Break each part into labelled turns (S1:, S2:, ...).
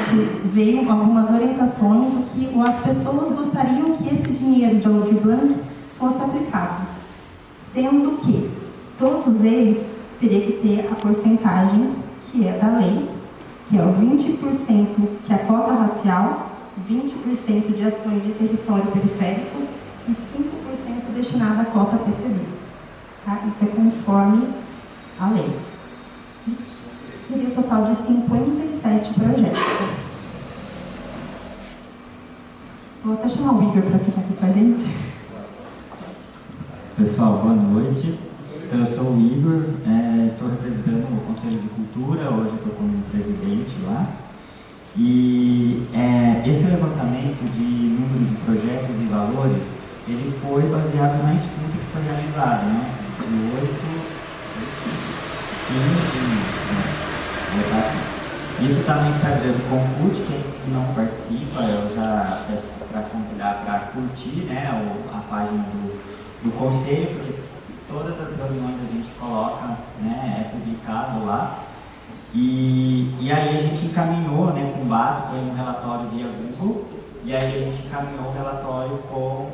S1: gente veio algumas orientações o que as pessoas gostariam que esse dinheiro de Aldir Blanc fosse aplicado, sendo que todos eles teriam que ter a porcentagem que é da lei, que é o 20% que é a cota racial, 20% de ações de território periférico e 5% destinado à cota PCD. Tá? Isso é conforme a lei. Seria um total de 57 projetos. Vou até chamar o Igor para ficar aqui com a gente.
S2: Pessoal, boa noite. Então, eu sou o Igor, estou representando o Conselho de Cultura, hoje estou como presidente lá. E esse levantamento de número de projetos e valores, ele foi baseado na escuta que foi realizada, né? De 15, isso está no Instagram do Concult. Quem não participa, eu já peço para convidar para curtir, né, a página do Conselho, porque todas as reuniões a gente coloca, né, é publicado lá. E aí a gente encaminhou, né, com base, foi um relatório via Google, e aí a gente encaminhou o relatório com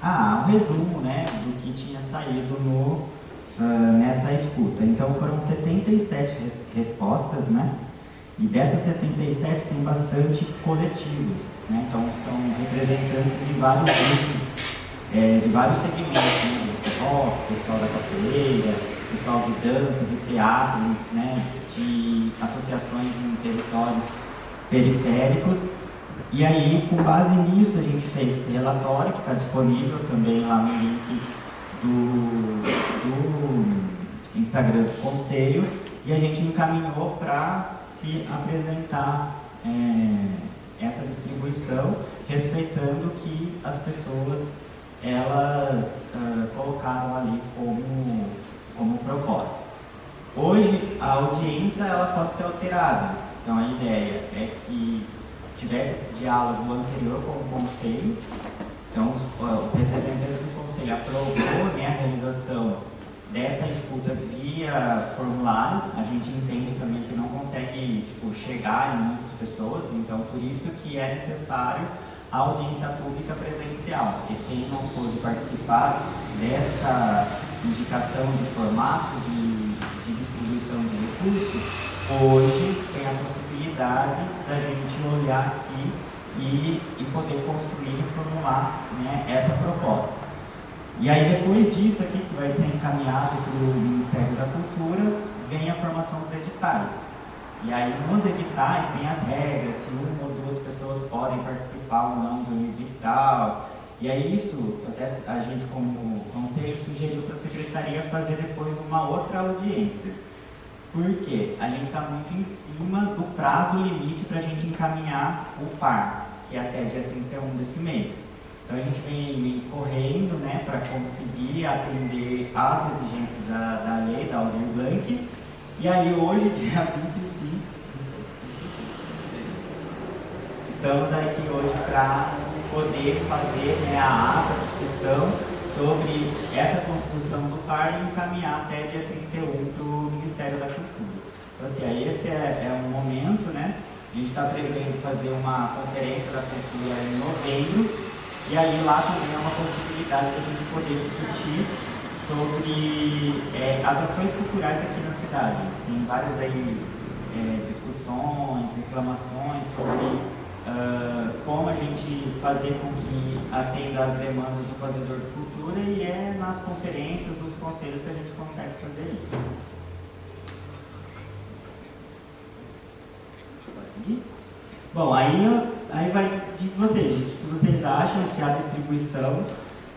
S2: um resumo, né, do que tinha saído nessa escuta. Então foram 77 respostas, né? E dessas 77 tem bastante coletivos, né? Então são representantes de vários grupos, de vários segmentos, né? Do rock, pessoal da capoeira, pessoal de dança, de teatro, né? De associações em territórios periféricos. E aí, com base nisso, a gente fez esse relatório, que está disponível também lá no link do Instagram do Conselho, e a gente encaminhou para se apresentar essa distribuição, respeitando que as pessoas elas colocaram ali como proposta. Hoje a audiência ela pode ser alterada, então a ideia é que tivesse esse diálogo anterior com o Conselho. Então os representantes do Conselho aprovou, né, a realização dessa escuta via formulário. A gente entende também que não consegue chegar em muitas pessoas, então por isso que é necessário a audiência pública presencial, porque quem não pôde participar dessa indicação de formato de distribuição de recursos, hoje tem a possibilidade da gente olhar aqui e poder construir e reformular, né, essa proposta. E aí depois disso aqui, que vai ser encaminhado para o Ministério da Cultura, vem a formação dos editais. E aí nos editais tem as regras, se uma ou duas pessoas podem participar ou não do edital. E aí isso, até a gente como conselho sugeriu para a secretaria fazer depois uma outra audiência. Por quê? A gente está muito em cima do prazo limite para a gente encaminhar o par, que é até dia 31 desse mês. Então a gente vem correndo, né, para conseguir atender às exigências da lei, da Aldir Blanc. E aí hoje, dia 25, estamos aqui hoje para poder fazer, né, a ata, a discussão sobre essa construção do par e encaminhar até dia 31 para o Ministério da Cultura. Então assim, aí esse é um momento, né? A gente está prevendo fazer uma conferência da cultura em novembro, e aí lá também é uma possibilidade da gente poder discutir sobre as ações culturais aqui na cidade. Tem várias aí discussões, reclamações sobre como a gente fazer com que atenda às demandas do fazedor de cultura, e é nas conferências dos conselhos que a gente consegue fazer isso. Pode seguir? Bom, aí vai de vocês, o que vocês acham, se a distribuição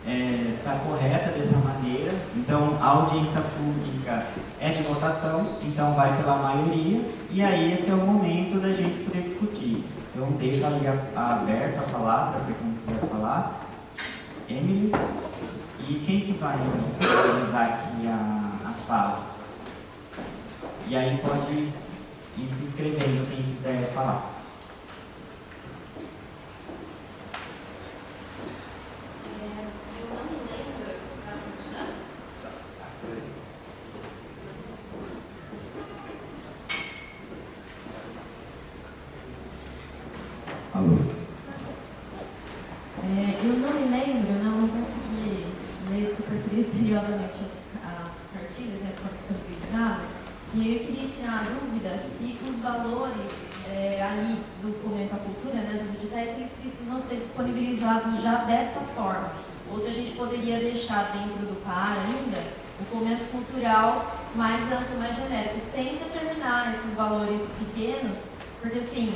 S2: está correta dessa maneira. Então a audiência pública é de votação, então vai pela maioria, e aí esse é o momento da gente poder discutir. Então deixo ali aberta a palavra para quem quiser falar. Emily, e quem que vai organizar aqui as falas? E aí pode ir se inscrevendo quem quiser falar.
S3: Alô?
S4: Eu não me lembro, não consegui ler super criteriosamente as cartilhas, né, que foram disponibilizadas, e eu queria tirar a dúvida se os valores ali do Fomento à Cultura, né, dos editais, eles precisam ser disponibilizados já desta forma, ou se a gente poderia deixar dentro do PAR ainda o fomento cultural mais amplo, mais genérico, sem determinar esses valores pequenos, porque assim,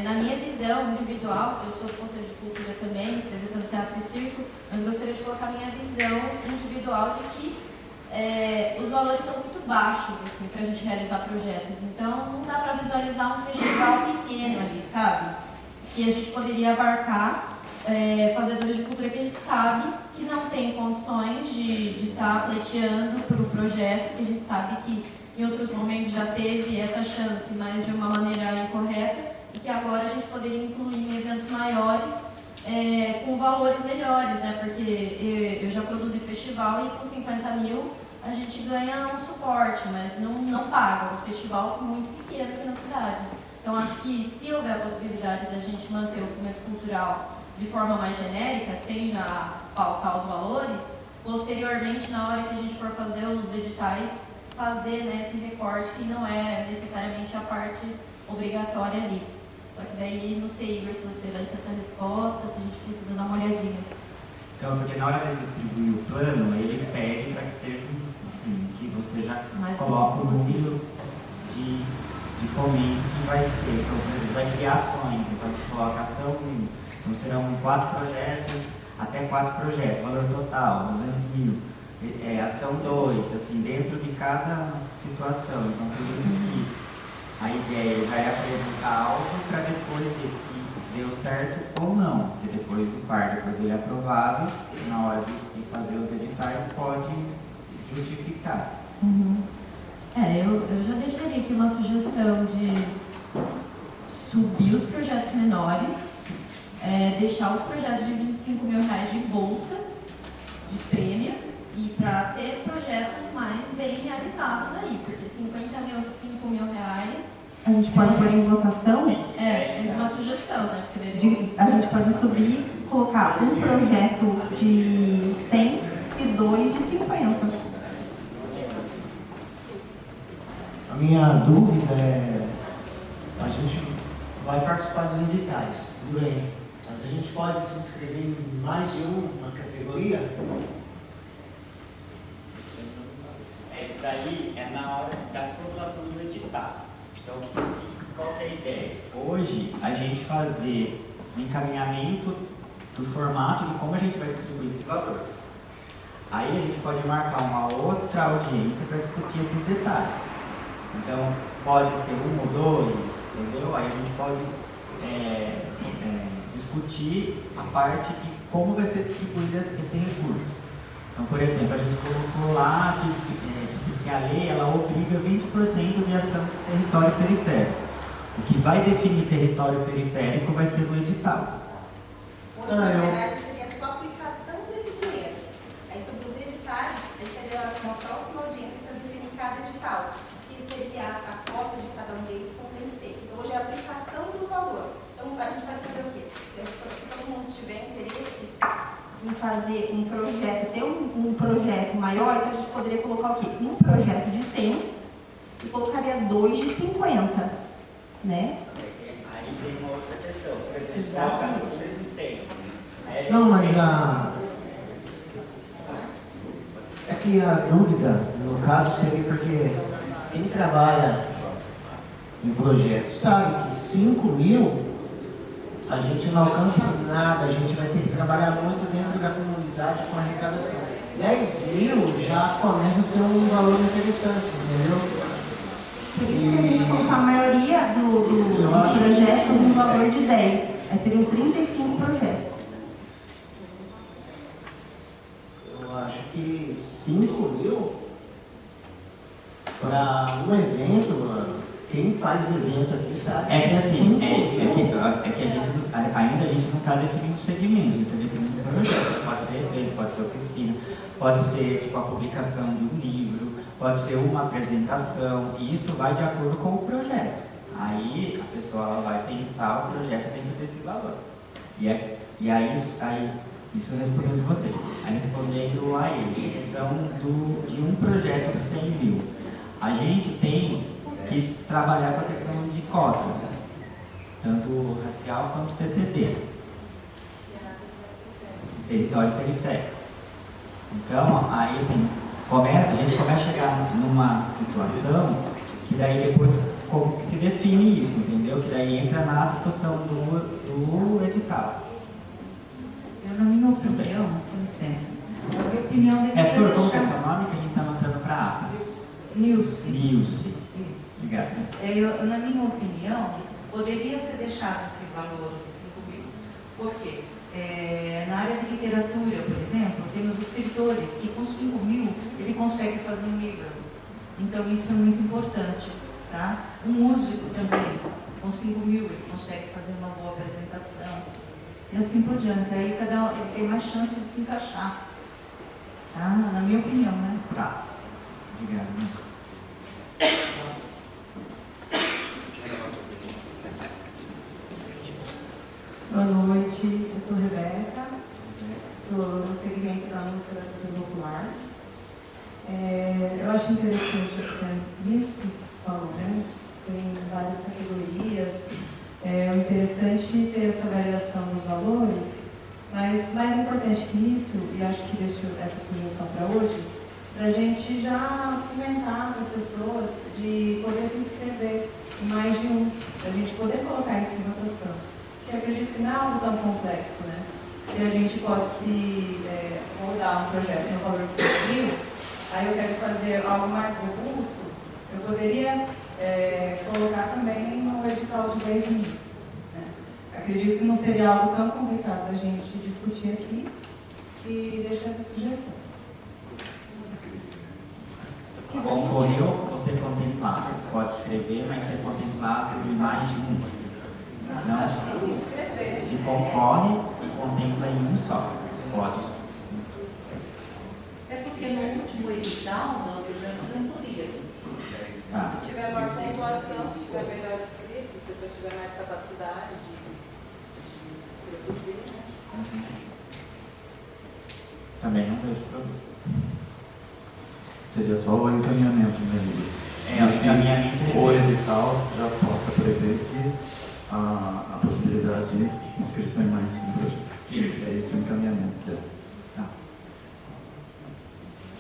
S4: na minha visão individual, eu sou do Conselho de Cultura também, representando teatro e circo, mas gostaria de colocar minha visão individual de que os valores são muito baixos assim, para a gente realizar projetos. Então, não dá para visualizar um festival pequeno ali, sabe? Que a gente poderia abarcar fazedores de cultura que a gente sabe que não tem condições de estar pleiteando para o projeto, que a gente sabe que em outros momentos já teve essa chance, mas de uma maneira incorreta, e que agora a gente poderia incluir em eventos maiores com valores melhores, né? Porque eu já produzi festival e com 50 mil a gente ganha um suporte, mas não paga. Um festival muito pequeno aqui na cidade. Então acho que se houver a possibilidade da gente manter o fomento cultural de forma mais genérica, sem já pautar os valores, posteriormente, na hora que a gente for fazer os editais, fazer, né, esse recorte que não é necessariamente a parte obrigatória ali. Só que daí, não sei, Igor, se você vai ter essa resposta, se a gente precisa dar uma olhadinha.
S2: Então, porque na hora de distribuir o plano, ele pede para que seja, assim, que você já coloque o número de fomento que vai ser. Então, por exemplo, vai criar ações, então você coloca ação 1, então serão 4 projetos, até 4 projetos, valor total, 200 mil. Ação 2, assim, dentro de cada situação. Então, por isso que a ideia já é apresentar algo para depois ver se deu certo ou não. Porque depois o PAR, depois ele é aprovado, na hora de fazer os editais, pode justificar.
S4: Uhum. Eu já deixaria aqui uma sugestão de subir os projetos menores, deixar os projetos de R$25 mil de bolsa, de prêmio, e para ter projetos mais bem realizados aí, porque 50 mil, R$5 mil.
S1: A gente pode pôr em votação?
S4: É uma sugestão, né?
S1: A gente pode subir, colocar um projeto de 100 e 2 de 50.
S5: A minha dúvida é, a gente vai participar dos editais, tudo bem, mas a gente pode se inscrever em mais de uma categoria?
S2: Isso daí é na hora da formulação do edital. Então, qual que é a ideia? Hoje, a gente fazer o encaminhamento do formato de como a gente vai distribuir esse valor. Aí a gente pode marcar uma outra audiência para discutir esses detalhes. Então, pode ser 1 ou 2, entendeu? Aí a gente pode discutir a parte de como vai ser distribuído esse recurso. Então, por exemplo, a gente colocou lá que a lei ela obriga 20% de ação do território periférico. O que vai definir território periférico vai ser o edital.
S6: Hoje, na verdade, seria só a aplicação desse dinheiro. Aí, sobre os editais, seria uma próxima audiência para definir cada edital, que seria a cota de cada um deles com o PNC. Então, hoje é a aplicação do valor. Então, a gente vai fazer o quê? Se todo mundo tiver interesse
S1: em fazer um projeto, ter um projeto maior, então a gente poderia colocar o quê? Um projeto de 100 e colocaria 2 de 50, né?
S2: Aí tem uma outra questão.
S1: Exatamente.
S5: Não, mas é que a dúvida, no caso, seria porque quem trabalha em projeto sabe que 5 mil a gente não alcança nada, a gente vai ter que trabalhar muito dentro da comunidade com arrecadação. 10 mil já começa a ser um valor interessante, entendeu?
S1: Por isso que a gente colocou a maioria dos projetos no valor de 10. Aí seriam 35 projetos.
S5: Eu acho que 5 mil para um evento, mano. Quem faz evento aqui sabe.
S2: É que assim, ainda a gente não está definindo o segmento, está definindo o projeto. Pode ser evento, pode ser oficina, pode ser tipo a publicação de um livro, pode ser uma apresentação, e isso vai de acordo com o projeto. Aí aí a pessoa ela vai pensar o projeto dentro desse valor. E aí isso respondendo você. Aí respondendo a ele, a questão de um projeto de 100 mil. A gente tem que trabalhar com a questão de cotas, tanto racial quanto PCD, território periférico. Então, aí assim, a gente começa a chegar numa situação que daí depois como que se define isso, entendeu? Que daí entra na discussão do edital.
S3: Eu, na minha opinião, com licença, a minha opinião deveria
S2: Flor, como que é seu nome que a gente está anotando para a ata?
S3: Nilce.
S2: Nilce.
S3: Isso.
S2: Obrigado.
S3: Na minha opinião, poderia ser deixado esse valor de 5 mil. Por quê? Na área de literatura, por exemplo, tem os escritores que com 5 mil ele consegue fazer um livro. Então isso é muito importante. Tá? Um músico também, com 5 mil ele consegue fazer uma boa apresentação. E assim por diante. Aí cada um ele tem mais chance de se encaixar. Tá? Na minha opinião, né?
S2: Tá. Obrigado.
S7: Boa noite, eu sou Rebeca, estou no segmento da música da cultura popular. Eu acho interessante isso que a Nilce falou, né? Tem várias categorias. O interessante é ter essa variação dos valores, mas mais importante que isso, e acho que deixo essa sugestão para hoje, da gente já comentar com as pessoas de poder se inscrever em mais de um, da gente poder colocar isso em votação. Porque eu acredito que não é algo tão complexo, né? Se a gente pode se rodar um projeto no valor de 5 mil, aí eu quero fazer algo mais robusto, eu poderia colocar também no edital de 10 mil. Né? Acredito que não seria algo tão complicado a gente discutir aqui e deixar essa sugestão.
S2: Concorreu ou ser contemplado? Pode escrever, mas ser contemplado em mais de um. Não? Se concorre e contempla em um só. Pode.
S3: É porque no último edital, no outro ano, você não podia.
S2: Tá.
S6: Se tiver maior pontuação, se tiver melhor escrito, se a pessoa tiver mais capacidade de produzir, né?
S2: Também não vejo problema.
S8: Seria só o encaminhamento mesmo.
S2: O encaminhamento
S8: O edital já possa prever que a possibilidade de inscrição em mais um projeto.
S2: Sim.
S8: É esse o encaminhamento dela.
S2: Tá. A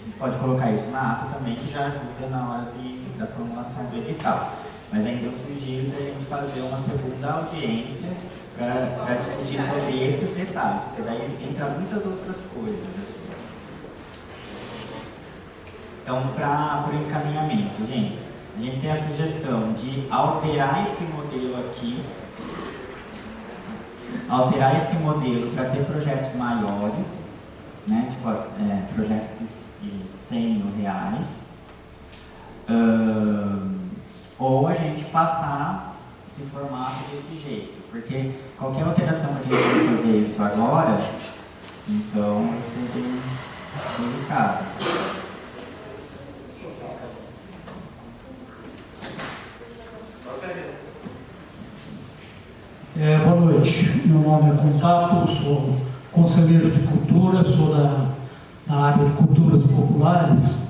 S2: gente pode colocar isso na ata também, que já ajuda na hora da formulação do edital. Mas ainda eu sugiro da gente fazer uma segunda audiência para discutir sobre esses detalhes, porque daí entra muitas outras coisas. Assim. Então, para o encaminhamento, gente, a gente tem a sugestão de alterar esse modelo aqui, alterar esse modelo para ter projetos maiores, né, tipo projetos de 100 mil reais, ou a gente passar esse formato desse jeito, porque qualquer alteração que a gente vai fazer isso agora, então vai ser bem delicado.
S9: Boa noite, meu nome é Contato, sou conselheiro de cultura, sou da área de culturas populares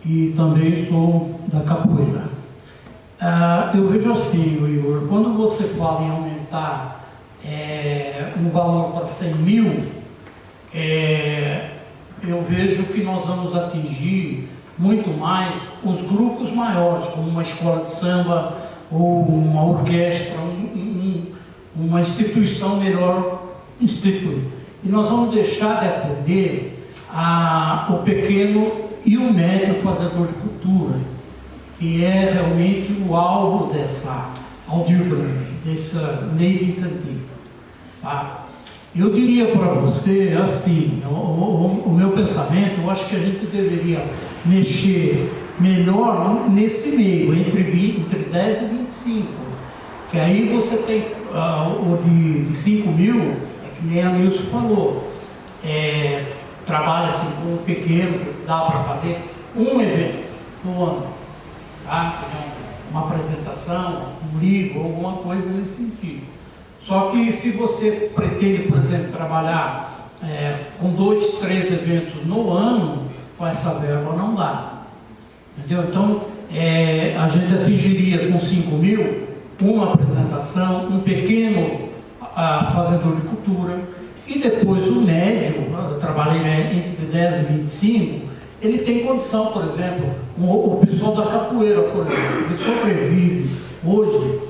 S9: e também sou da capoeira. Eu vejo assim, Igor, quando você fala em aumentar um valor para 100 mil, eu vejo que nós vamos atingir muito mais os grupos maiores, como uma escola de samba ou uma orquestra, uma instituição melhor instituída. E nós vamos deixar de atender o pequeno e o médio fazedor de cultura, que é realmente o alvo dessa Aldir Blanc, dessa lei de incentivo. Tá? Eu diria para você, assim, o meu pensamento, eu acho que a gente deveria mexer melhor nesse meio, entre 10 e 25, que aí você tem o de 5 mil, é que nem a Nilce falou, trabalha assim com um pequeno, dá para fazer um evento no ano, tá? uma apresentação, um livro, alguma coisa nesse sentido. Só que se você pretende, por exemplo, trabalhar com 2, 3 eventos no ano, com essa verba não dá. Entendeu? Então, a gente atingiria com 5 mil uma apresentação, um pequeno fazedor de cultura, e depois o médio, eu trabalhei entre 10 e 25, ele tem condição, por exemplo, o pessoal da capoeira, por exemplo, ele sobrevive hoje,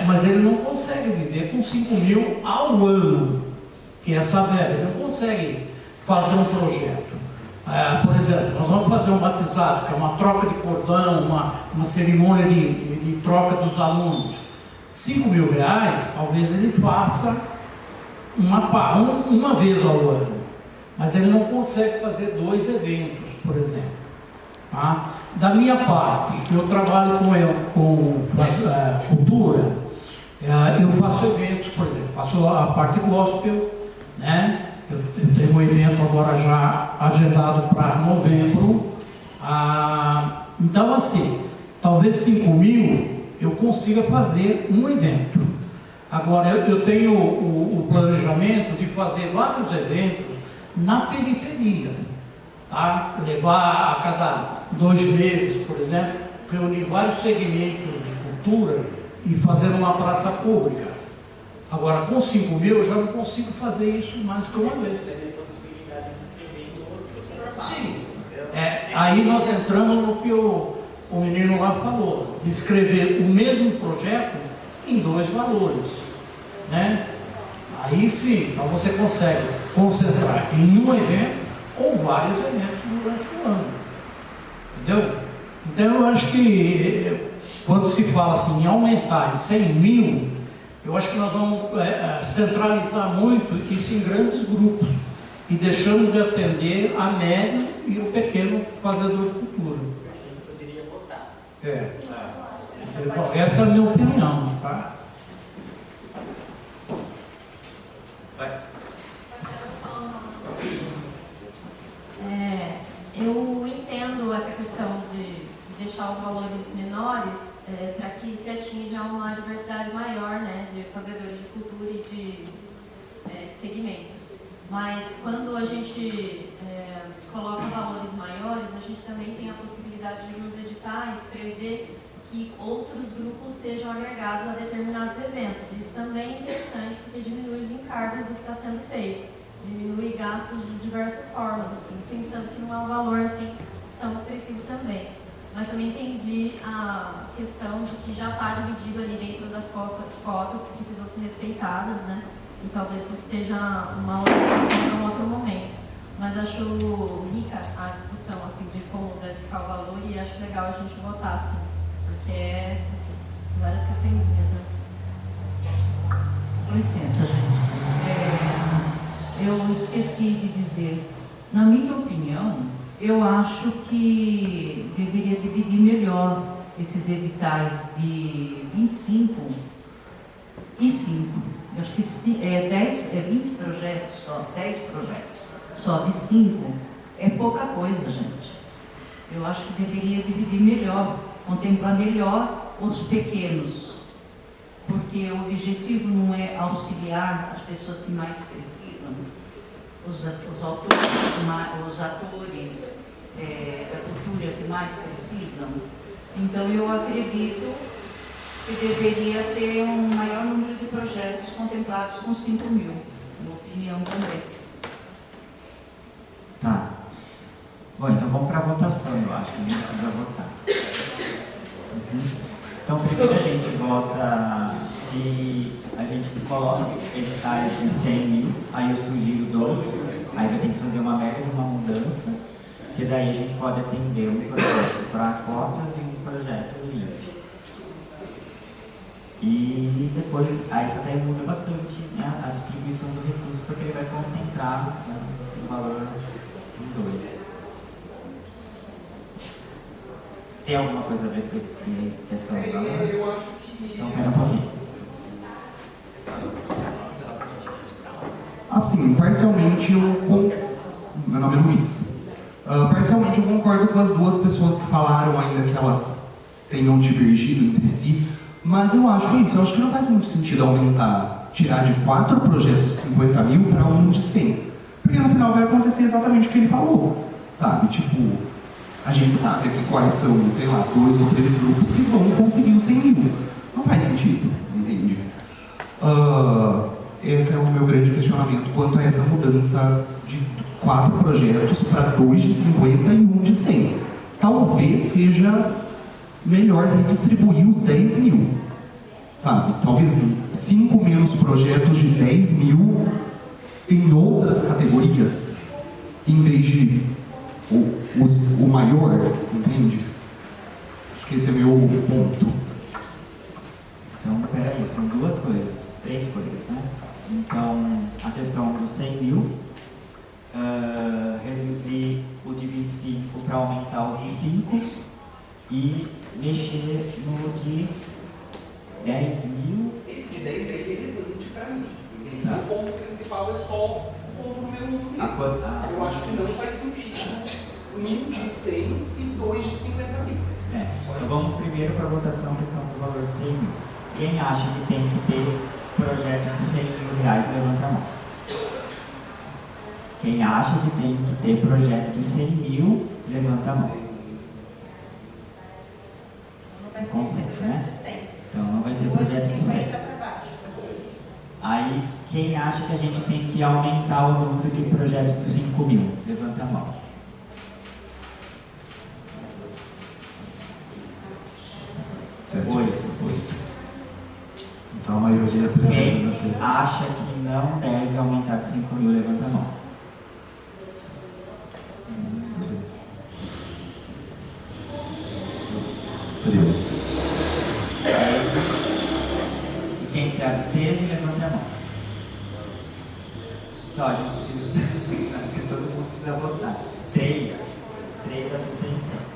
S9: mas ele não consegue viver com 5 mil ao ano, que é essa verba, ele não consegue fazer um projeto. Por exemplo, nós vamos fazer um batizado, que é uma troca de cordão, uma cerimônia de troca dos alunos. 5 mil reais, talvez ele faça uma vez ao ano, mas ele não consegue fazer 2 eventos, por exemplo. Tá? Da minha parte, que eu trabalho com cultura, eu faço eventos, por exemplo, faço a parte gospel, né? Eu tenho um evento agora já agendado para novembro. Então, assim, talvez 5 mil eu consiga fazer um evento. Agora, eu tenho o planejamento de fazer vários eventos na periferia, tá? Levar a cada 2 meses, por exemplo, reunir vários segmentos de cultura e fazer uma praça pública. Agora, com 5 mil, eu já não consigo fazer isso mais que uma vez. Sim. Aí nós entramos no que o menino lá falou, de escrever o mesmo projeto em 2 valores, né? Aí sim, então você consegue concentrar em um evento ou vários eventos durante o ano. Entendeu? Então eu acho que quando se fala assim em aumentar em 100 mil, eu acho que nós vamos centralizar muito isso em grandes grupos e deixando de atender a médio e o pequeno fazedor de cultura.
S10: Poderia votar.
S9: Essa é a minha opinião, tá?
S4: Eu entendo essa questão de deixar os valores menores para que se atinja uma diversidade maior, né, de fazedores de cultura e de segmentos. Mas quando a gente coloca valores maiores, a gente também tem a possibilidade de nos editais prever que outros grupos sejam agregados a determinados eventos. Isso também é interessante porque diminui os encargos do que está sendo feito, diminui gastos de diversas formas, assim, pensando que não é um valor assim tão expressivo também. Mas também entendi a questão de que já está dividido ali dentro das cotas que precisam ser respeitadas, né? E talvez isso seja uma outra questão para um outro momento. Mas acho rica a discussão assim, de como deve ficar o valor e acho legal a gente votar assim, porque enfim, várias questõezinhas, né?
S3: Com licença, gente. Eu esqueci de dizer, na minha opinião, eu acho que deveria dividir melhor esses editais de 25 e 5. Eu acho que 20 projetos só, 10 projetos só de 5 é pouca coisa, gente. Eu acho que deveria dividir melhor, contemplar melhor os pequenos, porque o objetivo não é auxiliar as pessoas que mais precisam, os atores da cultura que mais precisam. Então eu acredito que deveria ter um maior número de projetos contemplados com 5 mil, minha opinião também.
S2: Tá. Bom, então vamos para a votação, eu acho que nem precisa votar. Então primeiro a gente vota se a gente coloca editais de 100 mil, aí eu sugiro 2, aí vai ter que fazer uma mega de uma mudança, que daí a gente pode atender um projeto para cotas e um projeto livre. E depois, aí isso daí muda bastante, né, a distribuição do recurso, porque ele vai concentrar o valor em 2. Tem alguma coisa a ver com esse questão do valor?
S11: Eu acho que...
S2: Então, pera um pouquinho.
S11: Assim, parcialmente meu nome é Luiz. Parcialmente eu concordo com as duas pessoas que falaram ainda que elas tenham divergido entre si, mas eu acho isso, eu acho que não faz muito sentido aumentar, tirar de 4 projetos de 50 mil para um de 100, porque no final vai acontecer exatamente o que ele falou, sabe? Tipo, a gente sabe aqui quais são, sei lá, 2 ou 3 grupos que vão conseguir os 100 mil, não faz sentido, entende? Esse é o meu grande questionamento quanto a essa mudança de 4 projetos para 2 de 50 e 1 de 100. Talvez seja melhor redistribuir os 10 mil, sabe? Talvez 5 menos projetos de 10 mil em outras categorias, em vez de o maior, entende? Acho que esse é meu ponto.
S2: Então, peraí, são 2 coisas, 3 coisas, né? Então, a questão dos 100 mil, reduzir o de 25 para aumentar os de 5 e mexer no de 10 mil.
S12: Esse de 10 é irrelevante para mim.
S2: Tá.
S12: O ponto principal é só o ponto número 1 mesmo. Eu acho que não faz sentido 1 de 100 e 2 de 50 mil.
S2: Então vamos primeiro para a votação, questão do valor de 100 mil. Quem acha que tem que ter projeto de 100 mil reais, levanta a mão. Quem acha que tem que ter projeto de 100 mil, levanta a mão. Consenso, né? Então não vai ter projeto de 100. Aí, quem acha que a gente tem que aumentar o número de projetos de 5 mil, levanta a mão.
S8: Oito. Então a maioria prefere não ter.
S2: Quem acha que não deve aumentar de 5 mil, levanta a mão.
S8: 13.
S2: E quem se absteve, levanta a mão. Só, a gente precisa. Todo mundo precisa votar. 3 abstenções.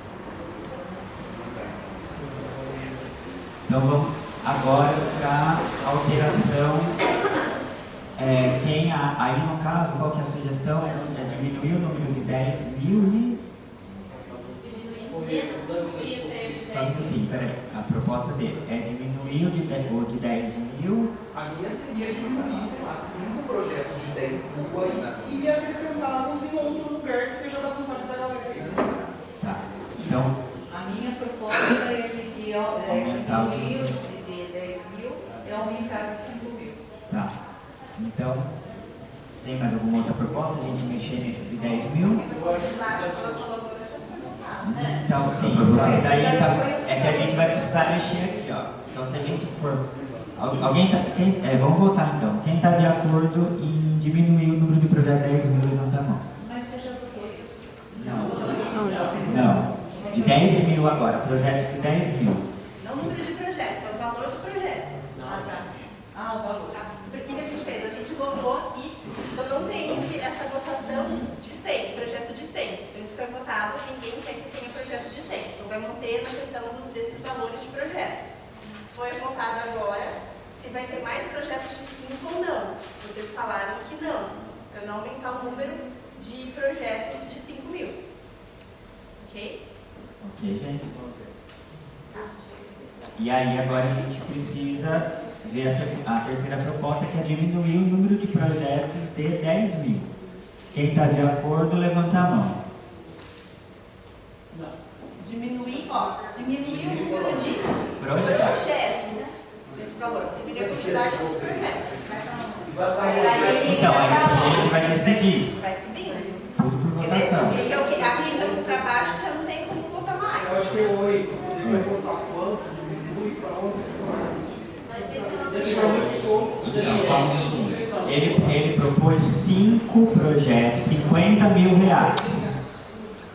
S2: Então vamos agora para a alteração. Aí no caso, qual que é a sugestão? É diminuir o número de 10 mil e. Só um minutinho, peraí. A proposta dele é diminuir o de 10 mil.
S12: A minha seria diminuir, sei lá, 5 projetos de 10 mil aí e acrescentá-los em outro lugar que seja da vontade da galera.
S2: Tá. Então.
S3: A minha proposta é que
S2: aumentar
S3: diminuir de 10 mil e aumentar de 5 mil.
S2: Tá. Então, tem mais alguma outra proposta? A gente mexer nesse de 10 mil? Então, sim. Só que daí é que a gente vai precisar mexer aqui, ó. Então, se a gente for. Alguém tá. Vamos votar então. Quem está de acordo em diminuir o número de projetos de 10 mil, levanta a mão.
S3: Mas você já votou isso?
S2: Não. De 10 mil agora, projetos de 10 mil.
S6: Não o número de projetos, é o valor do projeto.
S3: Ah, o valor.
S6: Porque o que a gente fez? A gente votou aqui, então não tem essa votação de 100, projeto de 100. Então isso foi votado, ninguém quer que tenha projeto de 100. Então vai manter na questão desses valores de projeto. Foi votado agora se vai ter mais projetos de 5 ou não. Vocês falaram que não, para não aumentar o número de projetos de 5 mil. Ok?
S2: Ok, gente? E aí agora a gente precisa ver a terceira proposta, que é diminuir o número de projetos de 10 mil. Quem está de acordo, levanta a mão.
S6: Diminuir o número de projetos desse valor. Diminuir a quantidade dos projetos.
S2: Então, aí a gente vai decidir.
S6: Vai subindo.
S2: Tudo por votação.
S6: Porque aqui já para baixo já não tem como votar mais.
S12: Eu acho que é 8. Vai votar quanto? Diminui para onde?
S2: Ele propôs 5 projetos, 50 mil reais.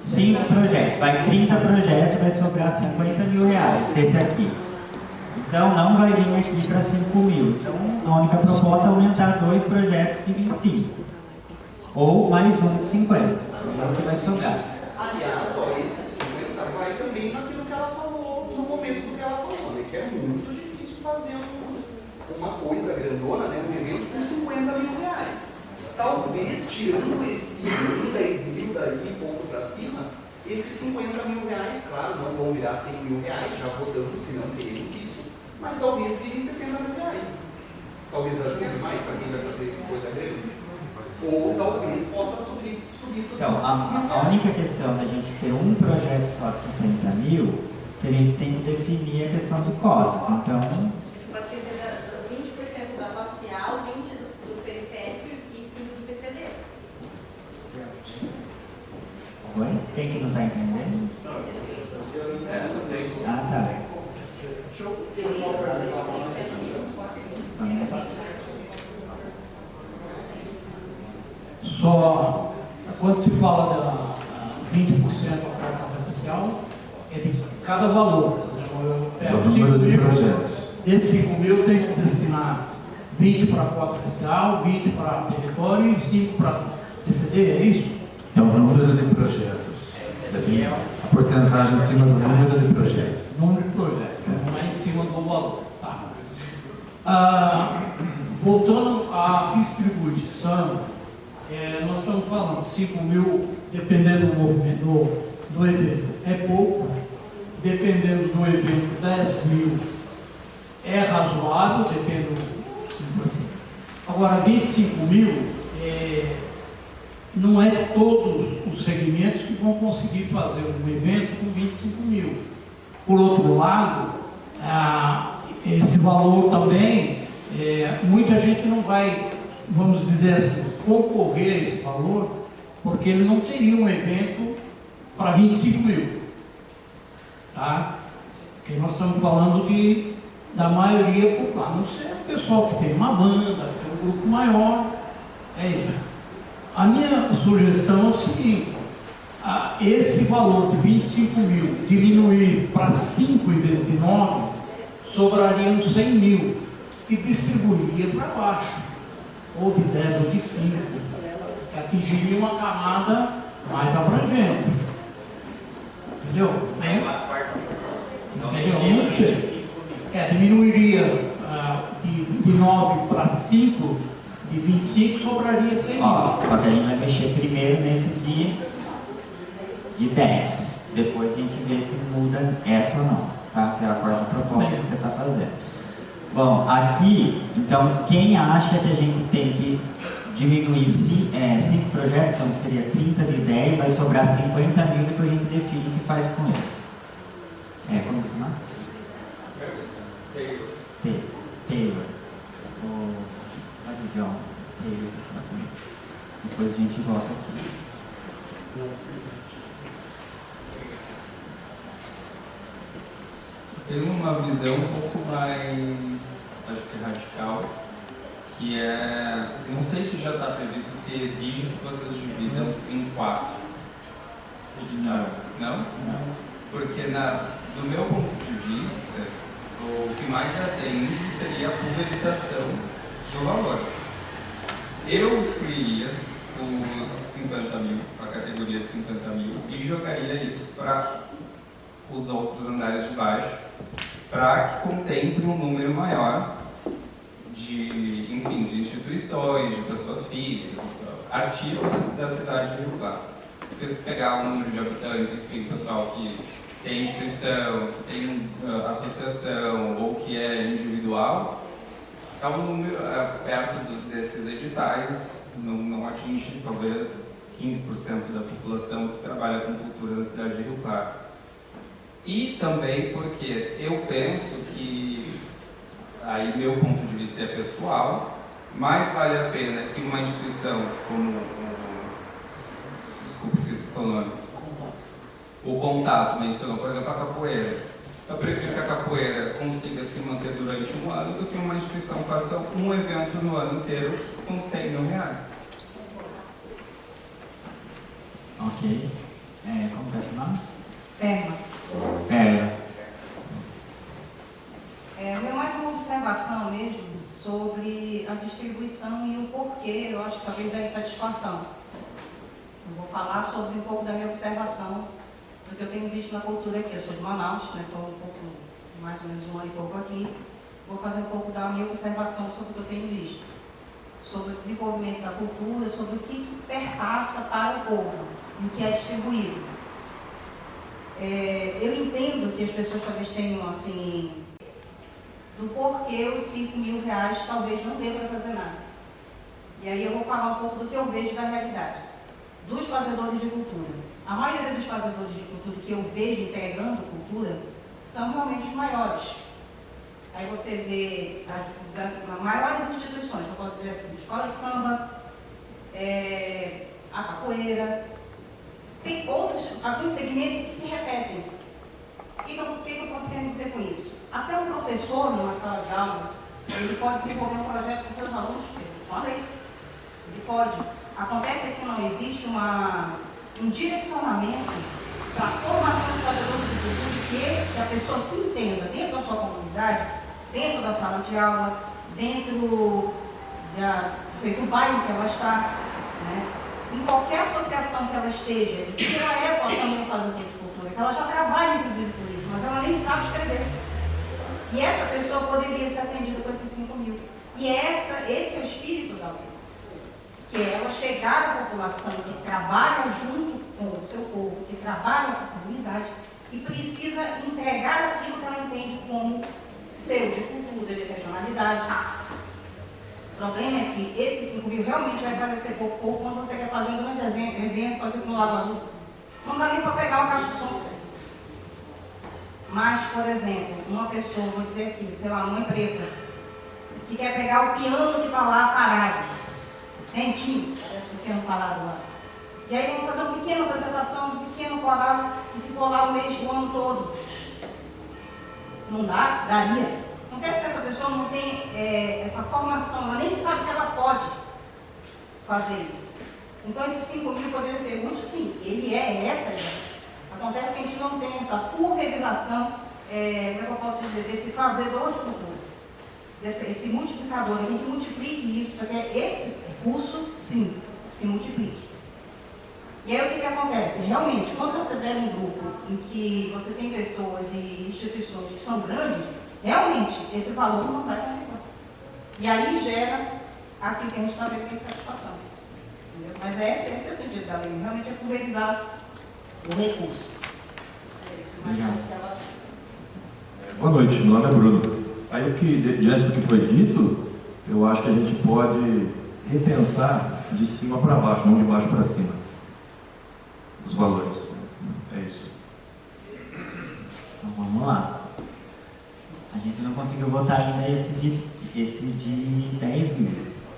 S2: 5 projetos, vai 30 projetos, vai sobrar 50 mil reais desse aqui. Então não vai vir aqui para 5 mil. Então a única proposta é aumentar 2 projetos de 25. Ou mais um de 50. É o que vai sobrar.
S12: Aliás, olha, esse 50 vai também naquilo que ela falou no começo do que ela falou, né? Que é muito difícil fazer uma coisa grandona, né? Um evento com 50 mil reais. Talvez, tirando esse 10 mil daí, ponto para cima, Esses 50 mil reais, claro, não vão virar 100 mil reais, já votamos que não queremos isso, mas talvez virem 60 mil reais. Talvez ajude mais para quem vai fazer coisa grande. Ou talvez possa subir para os
S2: Então, a única questão da gente ter um projeto só de 60 mil, que a gente tem que definir a questão de cotas. Então,
S6: Pode esquecer 20% da facial, 20% do periférico e 5% do PCD.
S2: oi? Quem que não está entendendo? Ah, tá.
S9: Só quando se fala da 20% da cota racial, é de cada valor. Eu pego
S8: Do
S9: 5
S8: número de
S9: mil,
S8: projetos.
S9: desses 5 mil eu tenho que destinar 20 para cota racial, 20 para território e 5 para PCD, é isso?
S8: É o número de projetos. A porcentagem em cima do número de projetos.
S9: Número de projetos, não é em cima do valor. Tá. Voltando à distribuição, nós estamos falando 5 mil, dependendo do movimento do evento, é pouco. Dependendo do evento, 10 mil é razoável, dependendo do assim. Agora, 25 mil, não é todos os segmentos que vão conseguir fazer um evento com 25 mil. Por outro lado, esse valor também, muita gente não vai, vamos dizer assim, concorrer a esse valor, porque ele não teria um evento para 25 mil. Tá? Porque nós estamos falando da maioria popular, não sei o pessoal que tem uma banda, que tem um grupo maior. A minha sugestão é o seguinte: esse valor de 25 mil diminuir para 5 em vez de 9, sobrariam 100 mil, que distribuiria para baixo, ou de 10 ou de 5, que atingiria uma camada mais abrangente. Entendeu? Entendeu? Não sei. Diminuiria de 9 para 5, de 25, sobraria 100 mil.
S2: Só que a gente vai mexer primeiro nesse de 10. Depois a gente vê se muda essa ou não, tá? Que é a quarta proposta que você está fazendo. Bom, aqui, então, quem acha que a gente tem que diminuir 5 projetos, então seria 30 de 10, vai sobrar 50 mil, depois a gente define o que faz com ele. Como que se chama? Taylor. Olha, John. Taylor, depois a gente volta aqui.
S13: Eu tenho uma visão um pouco mais, acho que radical, que é, não sei se já está previsto, se exige que vocês dividam em 4. Não? Porque do meu ponto de vista, o que mais atende seria a pulverização do valor. Eu excluiria os 50 mil, a categoria de 50 mil, e jogaria isso para os outros andares de baixo, para que contemple um número maior de instituições, de pessoas físicas, artistas da cidade de Rio Claro. Porque se pegar o número de habitantes, enfim, pessoal que tem instituição, que tem associação ou que é individual, é um número perto desses editais, não atinge talvez 15% da população que trabalha com cultura na cidade de Rio Claro. E também porque eu penso que, aí meu ponto de vista é pessoal, mais vale a pena que uma instituição como, desculpa, esqueci seu nome, o Contato mencionou, por exemplo, a capoeira. Eu prefiro que a capoeira consiga se manter durante um ano do que uma instituição faça um evento no ano inteiro com 100 mil reais.
S2: Ok. Como que é esse nome?
S3: Perma. É mais uma observação mesmo sobre a distribuição e o porquê, eu acho que talvez da insatisfação. Eu vou falar sobre um pouco da minha observação do que eu tenho visto na cultura aqui. Eu sou de Manaus, estou um pouco, mais ou menos um ano e pouco aqui. Vou fazer um pouco da minha observação sobre o que eu tenho visto, sobre o desenvolvimento da cultura, sobre o que perpassa para o povo e o que é distribuído. eu entendo que as pessoas talvez tenham, assim, do porquê os R$5.000 talvez não dê para fazer nada. E aí eu vou falar um pouco do que eu vejo da realidade. Dos fazedores de cultura. A maioria dos fazedores de cultura que eu vejo entregando cultura são realmente os maiores. Aí você vê as maiores instituições, eu posso dizer assim, escola de samba, a capoeira, tem alguns segmentos que se repetem. O que eu estou querendo dizer com isso? Até um professor numa sala de aula, ele pode desenvolver um projeto com seus alunos, olha aí, ele pode. Acontece que não existe um direcionamento para a formação de fazedores de cultura, que a pessoa se entenda dentro da sua comunidade, dentro da sala de aula, dentro do bairro que ela está, né? Em qualquer associação que ela esteja, que ela também fazedora de cultura, que ela já trabalha inclusive por isso, mas ela nem sabe escrever. E essa pessoa poderia ser atendida com esses 5.000. E esse é o espírito da lei. Que é ela chegar à população que trabalha junto com o seu povo, que trabalha com a comunidade e precisa entregar aquilo que ela entende como seu, de cultura, de regionalidade. O problema é que esses 5.000 realmente vai parecer pouco quando você quer fazer um grande evento, fazer no Lago Azul. Não dá nem para pegar uma caixa de som. Mas, por exemplo, uma pessoa, vou dizer aqui, sei lá, uma empresa, que quer pegar o piano que está lá parado, rentinho, parece um piano parado lá. E aí vamos fazer uma pequena apresentação de um pequeno coral que ficou lá o ano todo. Não dá? Daria. Acontece que essa pessoa não tem essa formação, ela nem sabe que ela pode fazer isso. Então esses 5.000 poderiam ser muito sim, essa a ideia. Acontece que a gente não tem essa pulverização, como é que eu posso dizer, desse fazedor de cultura, esse multiplicador, a gente multiplique isso, para que esse recurso, sim, se multiplique. E aí o que acontece? Realmente, quando você pega um grupo em que você tem pessoas e instituições que são grandes, realmente esse valor não vai contemplar. E aí gera aquilo que a gente está vendo com insatisfação. Entendeu? Mas esse é o sentido da lei, realmente é pulverizar o recurso.
S14: Boa noite, meu nome é Bruno. Aí, diante do que foi dito, eu acho que a gente pode repensar de cima para baixo, não de baixo para cima, os valores. É isso.
S2: Então vamos lá. A gente não conseguiu votar ainda esse de 10.000.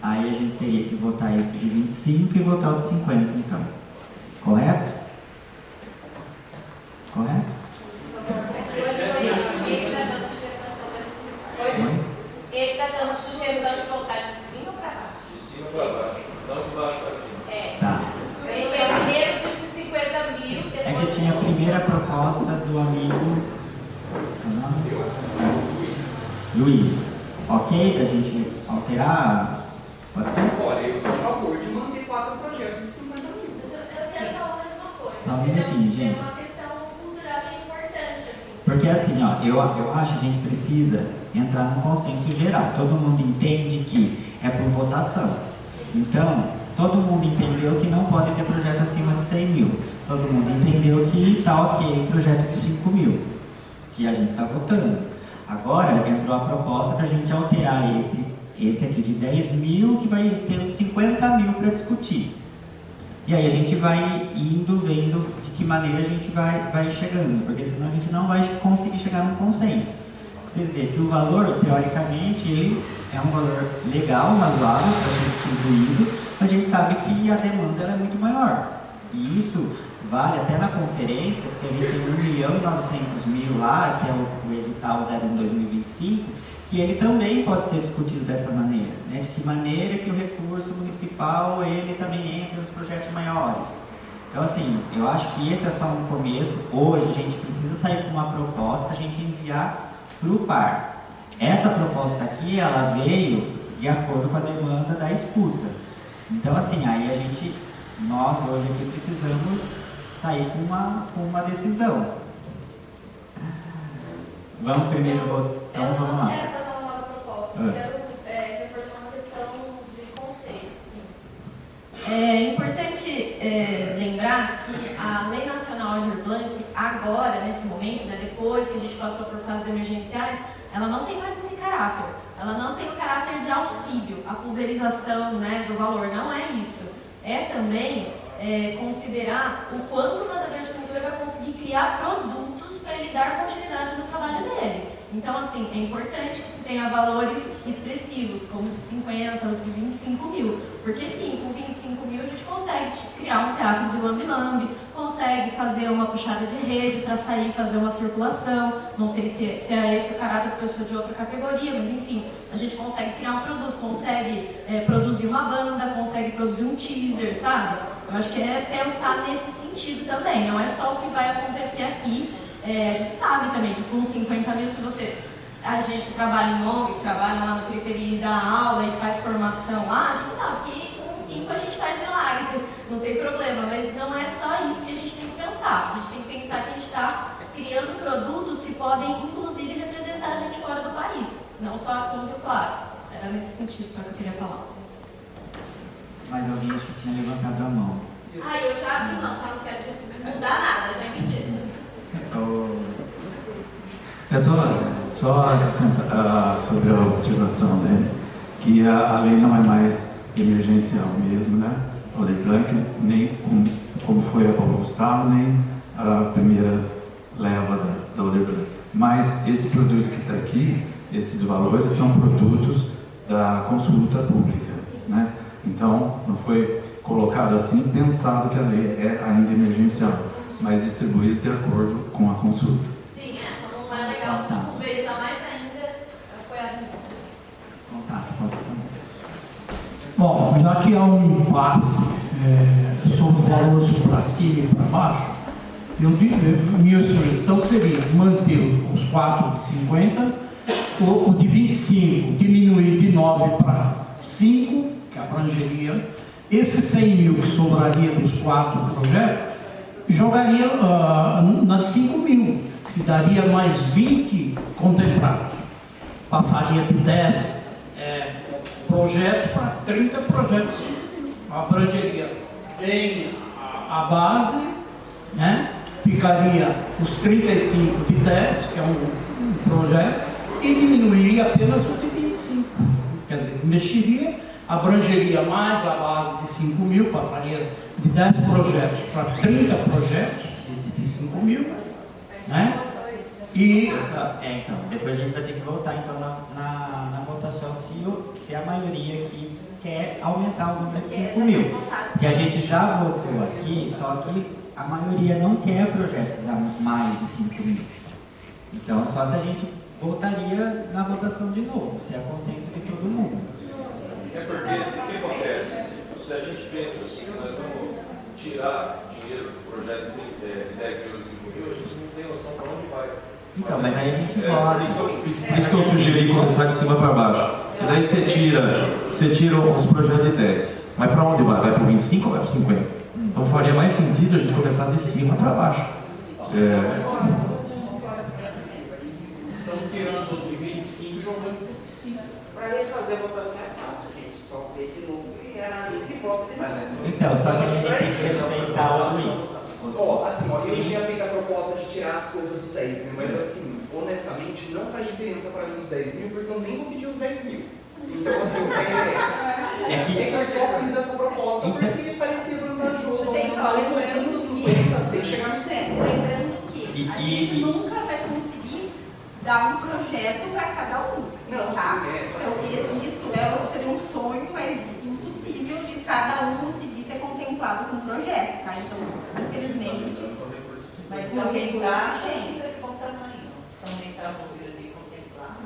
S2: Aí a gente teria que votar esse de 25 e votar o de 50, então. Correto? Correto?
S15: Ele está dando sugestão de voltar de cima para baixo.
S16: De cima para baixo, não de baixo para cima.
S2: Tá.
S15: Primeiro de 50.000.
S2: É que tinha a primeira proposta do amigo Luiz. Ok? Da gente alterar? Pode ser?
S12: Olha, eu sou a favor de manter 4 projetos de 50.000.
S15: Eu quero falar mais uma coisa.
S2: Só um minutinho, gente.
S15: É uma questão cultural que é importante. Assim.
S2: Porque assim, ó, eu acho que a gente precisa entrar num consenso geral. Todo mundo entende que é por votação. Então, todo mundo entendeu que não pode ter projeto acima de 100.000. Todo mundo entendeu que está ok projeto de 5.000, que a gente está votando. Agora entrou a proposta para a gente alterar esse aqui de 10.000, que vai ter 50.000 para discutir. E aí a gente vai indo, vendo de que maneira a gente vai chegando, porque senão a gente não vai conseguir chegar num consenso. Vocês veem que o valor, teoricamente, ele é um valor legal, razoável para ser distribuído, mas a gente sabe que a demanda ela é muito maior. E isso vale até na conferência, porque a gente tem 1.900.000 lá, que é o edital 01/2025, que ele também pode ser discutido dessa maneira, né? De que maneira que o recurso municipal ele também entra nos projetos maiores. Então assim, eu acho que esse é só um começo. Hoje a gente precisa sair com uma proposta para a gente enviar para o par. Essa proposta aqui, ela veio de acordo com a demanda da escuta. Então assim, aí nós hoje aqui precisamos sair com uma decisão. Vamos primeiro votar, então vamos lá.
S4: Eu quero fazer uma nova proposta, eu quero reforçar uma questão de conceito. Assim. É importante lembrar que a Lei Nacional Aldir Blanc, agora, nesse momento, né, depois que a gente passou por fases emergenciais, ela não tem mais esse caráter. Ela não tem o caráter de auxílio, a pulverização, né, do valor. Não é isso. É também considerar o quanto o fazedor de cultura vai conseguir criar produtos para ele dar continuidade no trabalho dele. Então, assim, é importante que se tenha valores expressivos, como de 50 ou de 25 mil. Porque sim, com 25 mil a gente consegue criar um teatro de lambe-lambe, consegue fazer uma puxada de rede para sair e fazer uma circulação. Não sei se é esse o caráter, porque eu sou de outra categoria, mas enfim, a gente consegue criar um produto, consegue produzir uma banda, consegue produzir um teaser, sabe? Eu acho que é pensar nesse sentido também, não é só o que vai acontecer aqui. A gente sabe também que com 50 mil, a gente que trabalha em ONG, que trabalha lá na periferia e dá aula e faz formação lá, a gente sabe que com 5 a gente faz milagre, não tem problema, mas não é só isso que a gente tem que pensar. A gente tem que pensar que a gente está criando produtos que podem, inclusive, representar a gente fora do país, não só aqui em Rio Claro. Era nesse sentido só que eu queria falar.
S2: Mas alguém acho que tinha levantado a mão.
S15: Eu já abri mão, tá? Não quero mudar nada, já entendi.
S8: É só acrescentar sobre a observação dele, que a lei não é mais emergencial mesmo, né? A Lei Blanc, nem como foi a Paulo Gustavo, nem a primeira leva da Lei Blanc. Mas esse produto que está aqui, esses valores são produtos da consulta pública, né? Então, não foi colocado assim, pensado que a lei é ainda emergencial, mas distribuído de acordo com a consulta.
S15: Sim, só não é legal se pulverizar mais ainda apoiado nisso.
S2: Contato, pode falar.
S9: Bom, já que há um impasse sobre os valores para cima e para baixo, minha sugestão seria manter os 4 de 50, o de 25 diminuir de 9 para 5, que abrangeria, esses 100 mil que sobraria dos 4 projetos, jogaria na de 5 mil, que daria mais 20 contemplados. Passaria de 10 projetos para 30 projetos. Abrangeria bem a base, né? Ficaria os 35 de 10, que é um projeto, e diminuiria apenas o de 25. Quer dizer, mexeria, abrangeria mais a base de 5 mil, passaria de 10 projetos para 30 projetos de 5 mil, né? E...
S2: então, depois a gente vai ter que voltar então na votação se a maioria aqui quer aumentar o número de 5 mil. Porque a gente já votou aqui, só que a maioria não quer projetos a mais de 5 mil. Então, só se a gente votaria na votação de novo, se é a consciência de todo mundo.
S16: É porque, o que acontece? Se a gente pensa assim, nós vamos tirar dinheiro do projeto de 10 mil e 5 mil, a gente não tem noção para onde vai.
S2: Então, mas aí a gente volta.
S14: Por isso que eu sugeri começar de cima para baixo. E daí você tira os projetos de 10. Mas para onde vai? Vai para o 25 ou vai para o 50? Então faria mais sentido a gente começar de cima para baixo.
S9: Estamos tirando os de 25 e jogando de 25.
S17: Para refazer a votação é fácil, gente. Só fez de novo e analisa e vota de novo.
S2: Então, só que a gente tem que respeitar o Luiz.
S12: Eu tinha feito a proposta de tirar as coisas do 10, né? Mas assim, honestamente, não faz diferença para mim os 10 mil, porque eu nem vou pedir os 10 mil. Então, assim, é que eu só fiz essa proposta porque parecia vantajoso.
S6: Gente, ó, lembrando
S12: nos 50 sem chegar no 100.
S6: Lembrando que a gente nunca vai conseguir dar um projeto para cada um.
S12: Não,
S6: tá?
S12: Então,
S6: isso seria um sonho, mas impossível de cada um conseguir ser contemplado com um projeto, tá? Então, infelizmente,
S3: mas se aumentar, tem que bom tamanho. Se aumentar o número de contemplados.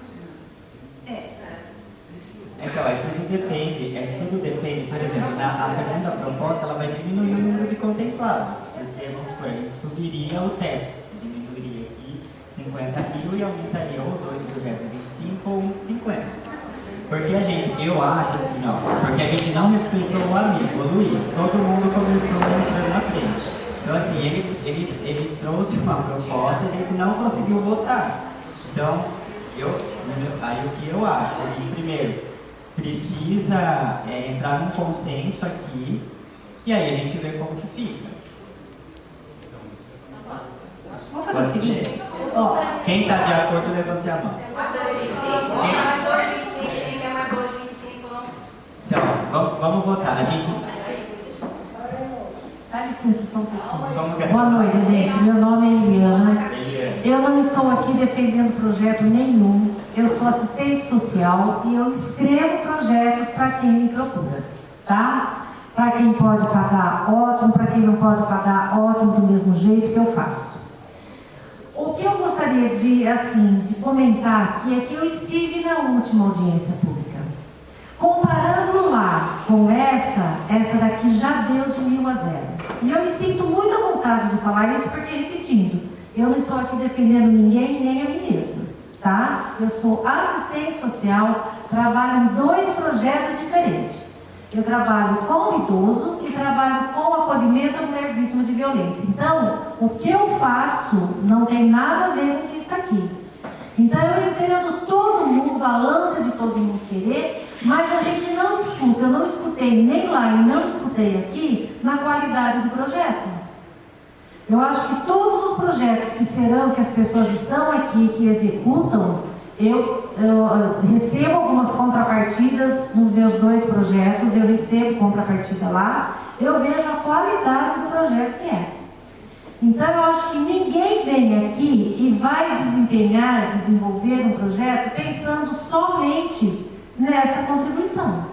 S2: Então, tudo depende, por exemplo, a segunda proposta ela vai diminuir o número de contemplados, porque vamos supor, a gente subiria o teto, diminuiria aqui 50 mil e aumentaria ou 2 projetos de 25 ou 50. Porque eu acho assim, porque a gente não respeitou o amigo, o Luiz, todo mundo começou entrando na frente. Então assim, ele trouxe uma proposta e a gente não conseguiu votar. Então, aí o que eu acho, a gente primeiro precisa entrar num consenso aqui e aí a gente vê como que fica.
S1: Vamos fazer o seguinte, ó.
S2: Quem está de acordo, levante a mão. Então, vamos votar. A gente...
S18: Dá licença só um pouquinho.
S2: Como que é?
S18: Boa noite, gente. Meu nome é Eliana. Eu não estou aqui defendendo projeto nenhum. Eu sou assistente social e eu escrevo projetos para quem me procura, tá? Para quem pode pagar, ótimo. Para quem não pode pagar, ótimo, do mesmo jeito que eu faço. O que eu gostaria de comentar aqui é que eu estive na última audiência pública. Comparando lá com essa daqui já deu de 1000 a 0. E eu me sinto muito à vontade de falar isso porque, repetindo, eu não estou aqui defendendo ninguém e nem a mim mesma, tá? Eu sou assistente social, trabalho em 2 projetos diferentes. Eu trabalho com o idoso e trabalho com o acolhimento da mulher vítima de violência. Então, o que eu faço não tem nada a ver com o que está aqui. Então, eu entendo todo mundo, a ânsia de todo mundo querer, mas a gente não escuta. Eu não escutei nem lá e não escutei aqui na qualidade do projeto. Eu acho que todos os projetos que as pessoas estão aqui, que executam, eu recebo algumas contrapartidas nos meus 2 projetos, eu recebo contrapartida lá, eu vejo a qualidade do projeto que é. Então, eu acho que ninguém vem aqui e vai desenvolver um projeto pensando somente nessa contribuição.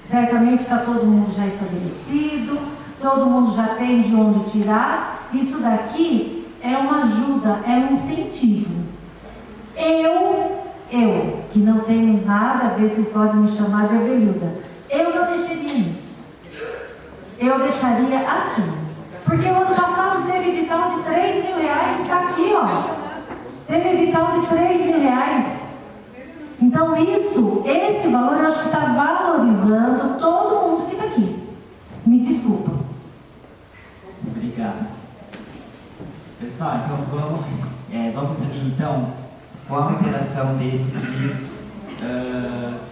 S18: Certamente está todo mundo já estabelecido, todo mundo já tem de onde tirar. Isso daqui é uma ajuda, é um incentivo. Eu, que não tenho nada a ver, vocês podem me chamar de abelhuda, eu não deixaria nisso. Eu deixaria assim. Porque o ano passado teve edital de 3 mil reais, está aqui, ó. Teve edital de 3 mil reais. Então esse valor eu acho que está valorizando todo mundo que está aqui. Me desculpa.
S2: Obrigado. Pessoal, então vamos seguir então com a alteração desse de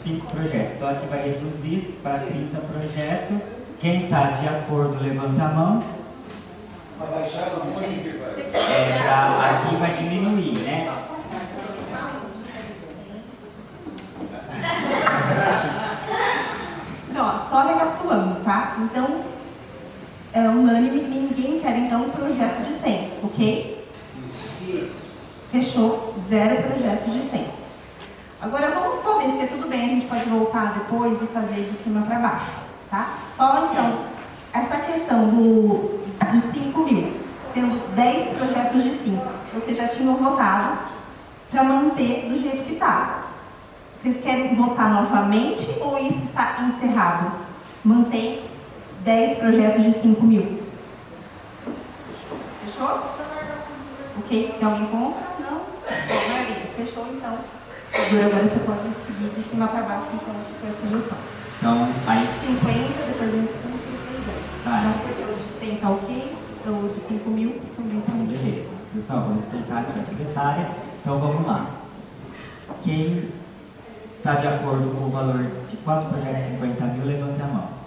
S2: 5 projetos. Então aqui vai reduzir para 30 projetos. Quem está de acordo, levanta a mão. Aqui vai diminuir, né?
S1: Então, ó, só recapitulando, tá? Então, é unânime, ninguém quer então um projeto de 100, ok? Fechou, 0 projetos de 100. Agora vamos só descer, tudo bem, a gente pode voltar depois e fazer de cima para baixo, tá? Só então, essa questão dos 5 mil, sendo 10 projetos de 5, vocês já tinham votado para manter do jeito que está. Vocês querem votar novamente ou isso está encerrado? Mantém 10 projetos de 5 mil. Fechou? Ok? Tem alguém contra? Não? Maria, fechou então. Agora você pode seguir de cima para baixo, então, com a sugestão.
S2: Então, aí...
S1: 50, depois 25 e depois 10.
S2: Tá.
S1: Então, porque o de 100 tá ok, o de 5 mil também tá ok.
S2: Beleza. Pessoal, vou respeitar aqui a secretária. Então, vamos lá. Quem está de acordo com o valor de 4 projetos de 50 mil, levante a mão.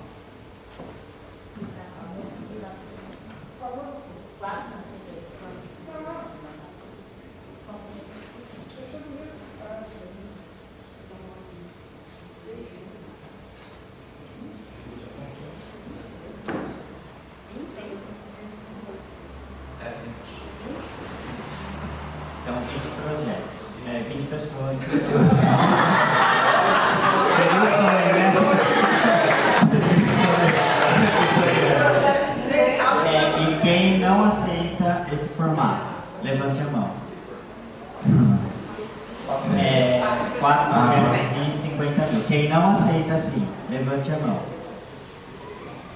S2: Então, 20 projetos. 20 pessoas. E quem não aceita esse formato, levante a mão. 4 projetos de 50 mil. Quem não aceita assim, levante a mão.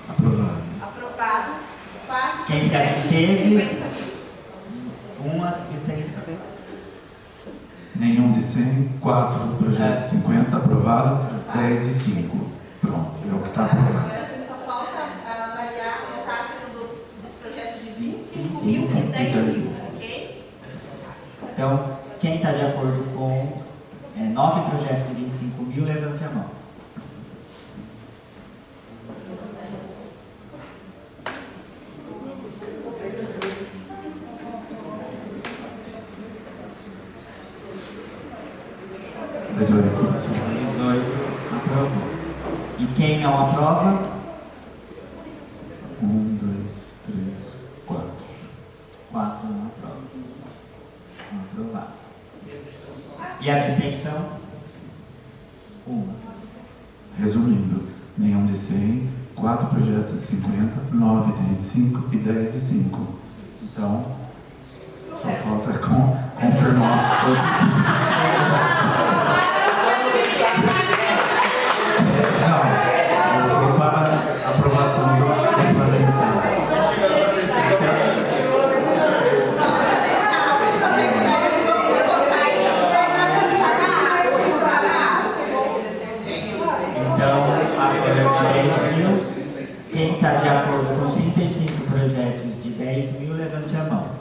S8: Aprovado.
S6: Aprovado. 4
S2: Quem se absteve? Uma abstenção.
S8: Nenhum de 100, 4 projetos de 50, aprovado, 10 de 5. Pronto, é o que está aprovado.
S6: Agora a gente só falta avaliar a questão dos projetos de 25 mil e 10 mil, ok?
S2: Então, quem está de acordo com 9 projetos de 25 mil, levante a mão. quem não aprova?
S8: 1, 2, 3, 4.
S2: 4 não aprova. Não aprovado. E a abstenção? 1.
S8: Resumindo, nenhum de 100, 4 projetos de 50, 9 de 25 e 10 de 5. Então, só falta confirmar os... Não, eu vou para a aprovação do plano de emissão.
S2: Quem está de acordo com 35 projetos de 10 mil, levante a mão.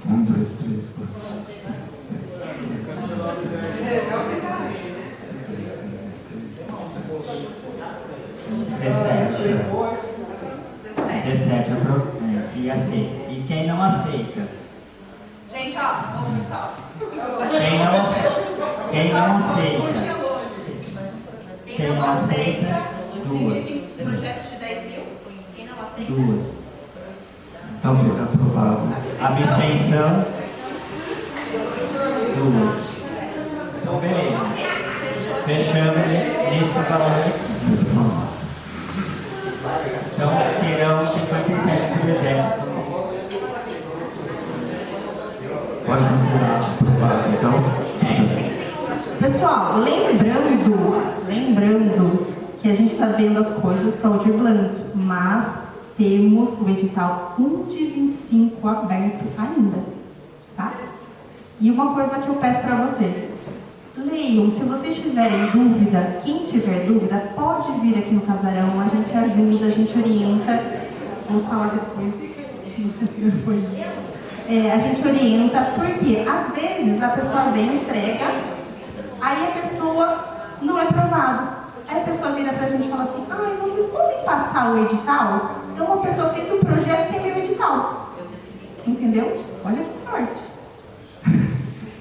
S8: 1, 2, 3, 4, 5, 6, 7,
S2: 17 e aceita. E quem não aceita?
S6: Gente, ó, ouve só.
S2: Quem não aceita? Quem não aceita? 2.
S6: Projetos de 10 mil. Quem não aceita?
S2: 2.
S8: Então fica aprovado.
S2: Abstenção? 2. Então, beleza. Fechamos nesse valor aqui.
S8: Nesse formato.
S2: Então, serão 57 projetos.
S8: Pode considerar aprovado, então.
S1: Pessoal, lembrando que a gente está vendo as coisas para o Aldir Blanc, mas temos o edital 1 de 25 aberto ainda, tá? E uma coisa que eu peço para vocês, leiam, se vocês tiverem dúvida, quem tiver dúvida, pode vir aqui no casarão, a gente ajuda, a gente orienta, vou falar depois disso. A gente orienta, porque às vezes a pessoa vem, entrega, aí a pessoa não é aprovado. Aí a pessoa vira pra gente e fala assim, vocês podem passar o edital? Então a pessoa fez um projeto sem ver o edital. Entendeu? Olha que sorte.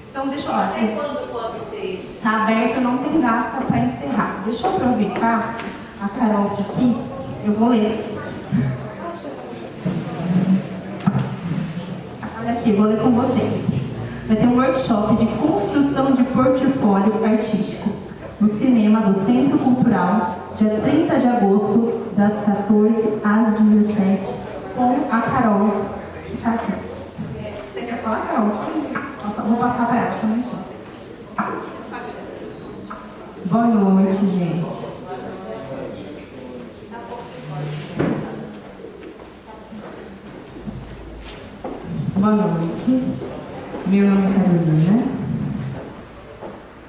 S1: Então deixa eu...
S3: Até quando pode ser?
S1: Tá aberto, não tem data para encerrar. Deixa eu aproveitar a Carol aqui, eu vou ler. Olha aqui, eu vou ler com vocês. Vai ter um workshop de construção de portfólio artístico no cinema do Centro Cultural, dia 30 de agosto, das 14 às 17, com a Carol, que está aqui. Você quer falar, Carol? Nossa, vou passar para ela, só um minutinho.
S7: Boa noite, gente. Boa noite. Meu nome é Carolina.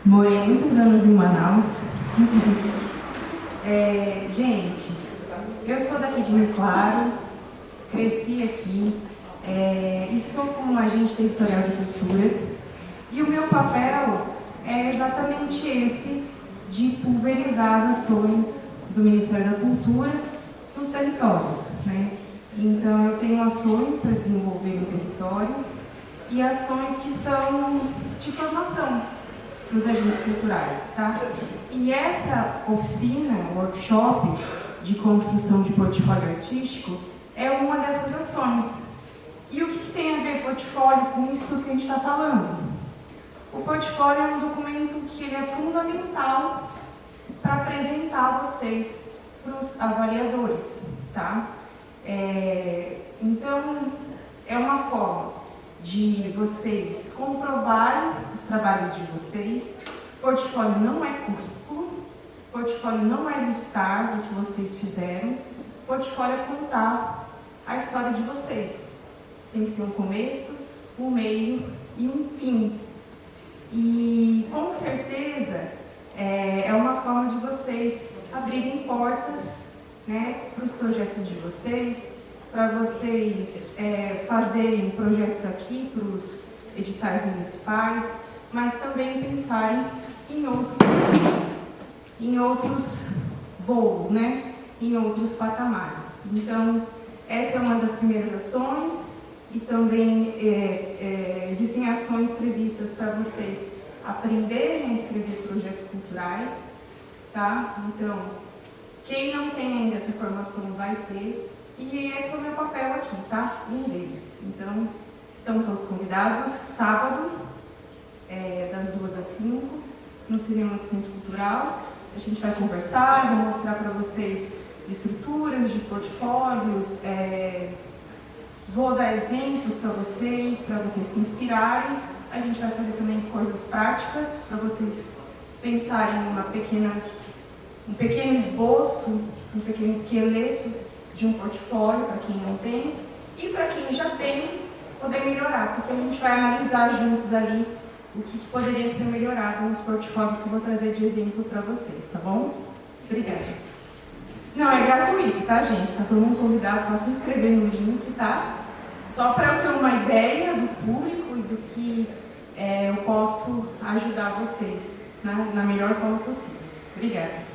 S7: Morei muitos anos em Manaus. Gente, eu sou daqui de Rio Claro, cresci aqui, estou como agente territorial de cultura e o meu papel é exatamente esse, de pulverizar as ações do Ministério da Cultura nos territórios, né? Então, eu tenho ações para desenvolver no território e ações que são de formação para os agentes culturais, tá? E essa oficina, workshop de construção de portfólio artístico é uma dessas ações. E o que tem a ver portfólio com isso tudo que a gente está falando? O portfólio é um documento que ele é fundamental para apresentar vocês para os avaliadores, tá? Então, é uma forma de vocês comprovarem os trabalhos de vocês. Portfólio não é currículo, portfólio não é listar o que vocês fizeram, portfólio é contar a história de vocês. Tem que ter um começo, um meio e um fim. E, com certeza, é uma forma de vocês abrirem portas, né, para os projetos de vocês, para vocês fazerem projetos aqui para os editais municipais, mas também pensarem em outros voos, né, em outros patamares. Então, essa é uma das primeiras ações. E também existem ações previstas para vocês aprenderem a escrever projetos culturais, tá? Então,
S19: Quem não tem ainda essa formação vai ter, e esse é o meu papel aqui, tá? Um deles. Então, estão todos convidados, sábado, das 2 às 5, no cinema do Centro Cultural. A gente vai conversar, vou mostrar para vocês estruturas de portfólios, vou dar exemplos para vocês se inspirarem. A gente vai fazer também coisas práticas para vocês pensarem um pequeno esboço, um pequeno esqueleto de um portfólio para quem não tem, e para quem já tem, poder melhorar, porque a gente vai analisar juntos ali o que poderia ser melhorado nos portfólios que eu vou trazer de exemplo para vocês, tá bom? Obrigada. Não, é gratuito, tá, gente? Tá todo mundo convidado, só se inscrever no link, tá? Só para eu ter uma ideia do público e do que eu posso ajudar vocês, né, na melhor forma possível. Obrigada.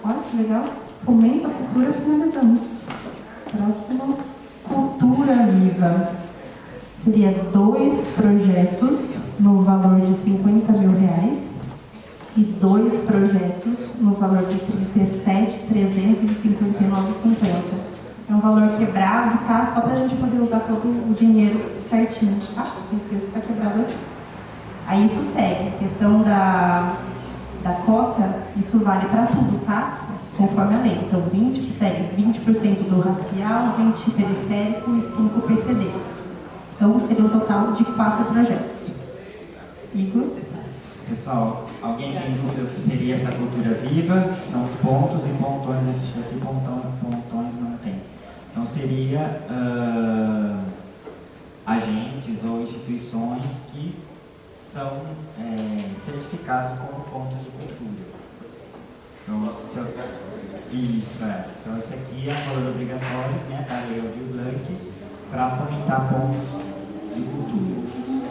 S1: Olha que legal. Fomenta a cultura, finalizamos. Próximo, Cultura Viva. Seria 2 projetos no valor de R$50 mil e 2 projetos no valor de R$37.359,50. É um valor quebrado, tá? Só pra gente poder usar todo o dinheiro certinho, tá? Tem preço que tá quebrado assim. Aí isso segue. A questão da cota, isso vale para tudo, tá? Conforme a lei. Então, 20% segue 20% do racial, 20% periférico e 5% PCD. Então, seria um total de 4 projetos. Igor?
S2: Pessoal, alguém tem dúvida do que seria essa cultura viva? São os pontos e pontões, a gente aqui pontões não tem. Então, seria agentes ou instituições que são certificados como pontos de cultura. Então, então, esse aqui é um valor obrigatório, né, da Lei Aldir Blanc, para fomentar pontos de cultura.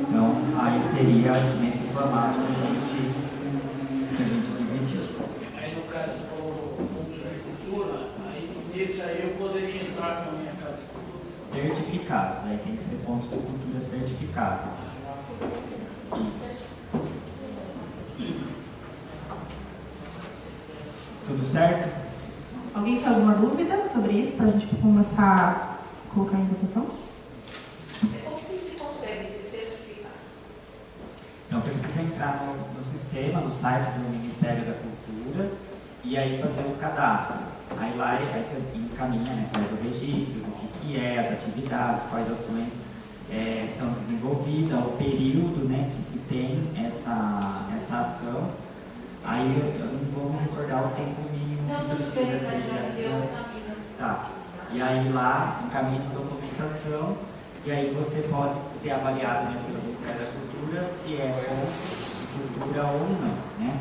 S2: Então, aí seria nesse formato que a gente dividiu.
S9: Aí, no caso, pontos de cultura, aí, nesse aí eu poderia entrar na minha casa de cultura.
S2: Certificados, aí tem que ser pontos de cultura certificados. Isso. Tudo certo?
S1: Alguém tem alguma dúvida sobre isso, para a gente começar a colocar em votação?
S3: Como que se consegue se certificar?
S2: Então, precisa entrar no sistema, no site do Ministério da Cultura, e aí fazer o cadastro. Aí lá você encaminha, né, faz o registro, o que é, as atividades, quais ações são desenvolvidas, o período, né, que se tem essa ação. Aí eu não vou me recordar o tempo mínimo que precisa ter de ação. Tá. E aí lá encaminha essa documentação, e aí você pode ser avaliado, né, pelo Ministério da Cultura se é ponto de cultura ou não, né?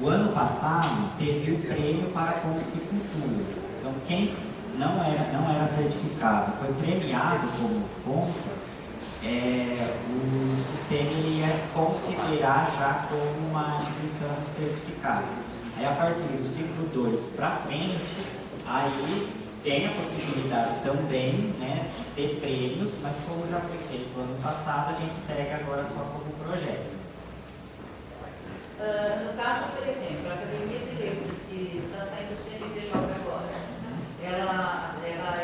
S2: O ano passado teve o prêmio para pontos de cultura. Então quem não era certificado foi premiado como ponto, o sistema ia considerar já como uma instituição certificada. Aí a partir do ciclo 2 para frente, aí tem a possibilidade também, né, de ter prêmios, mas como já foi feito ano passado, a gente segue agora só como projeto.
S3: No caso, por exemplo, a Academia de Letras, que está saindo do CNPJ agora, ela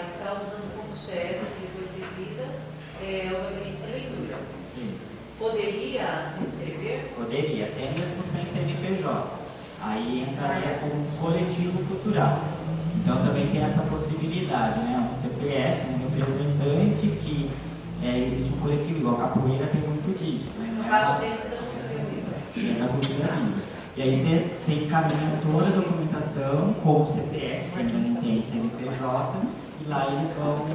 S3: está usando como sede, que foi exibida, o gabinete de leitura.
S2: Sim.
S3: Poderia se inscrever?
S2: Poderia, até mesmo sem CNPJ. Aí entraria como um coletivo cultural. Então também tem essa possibilidade, né? Um CPF, um representante que existe um coletivo, igual a capoeira tem muito disso, né?
S3: No caso dentro da
S2: cultura viva. E aí você encaminha toda a documentação com o CPF, que ainda não tem CNPJ, e lá eles vão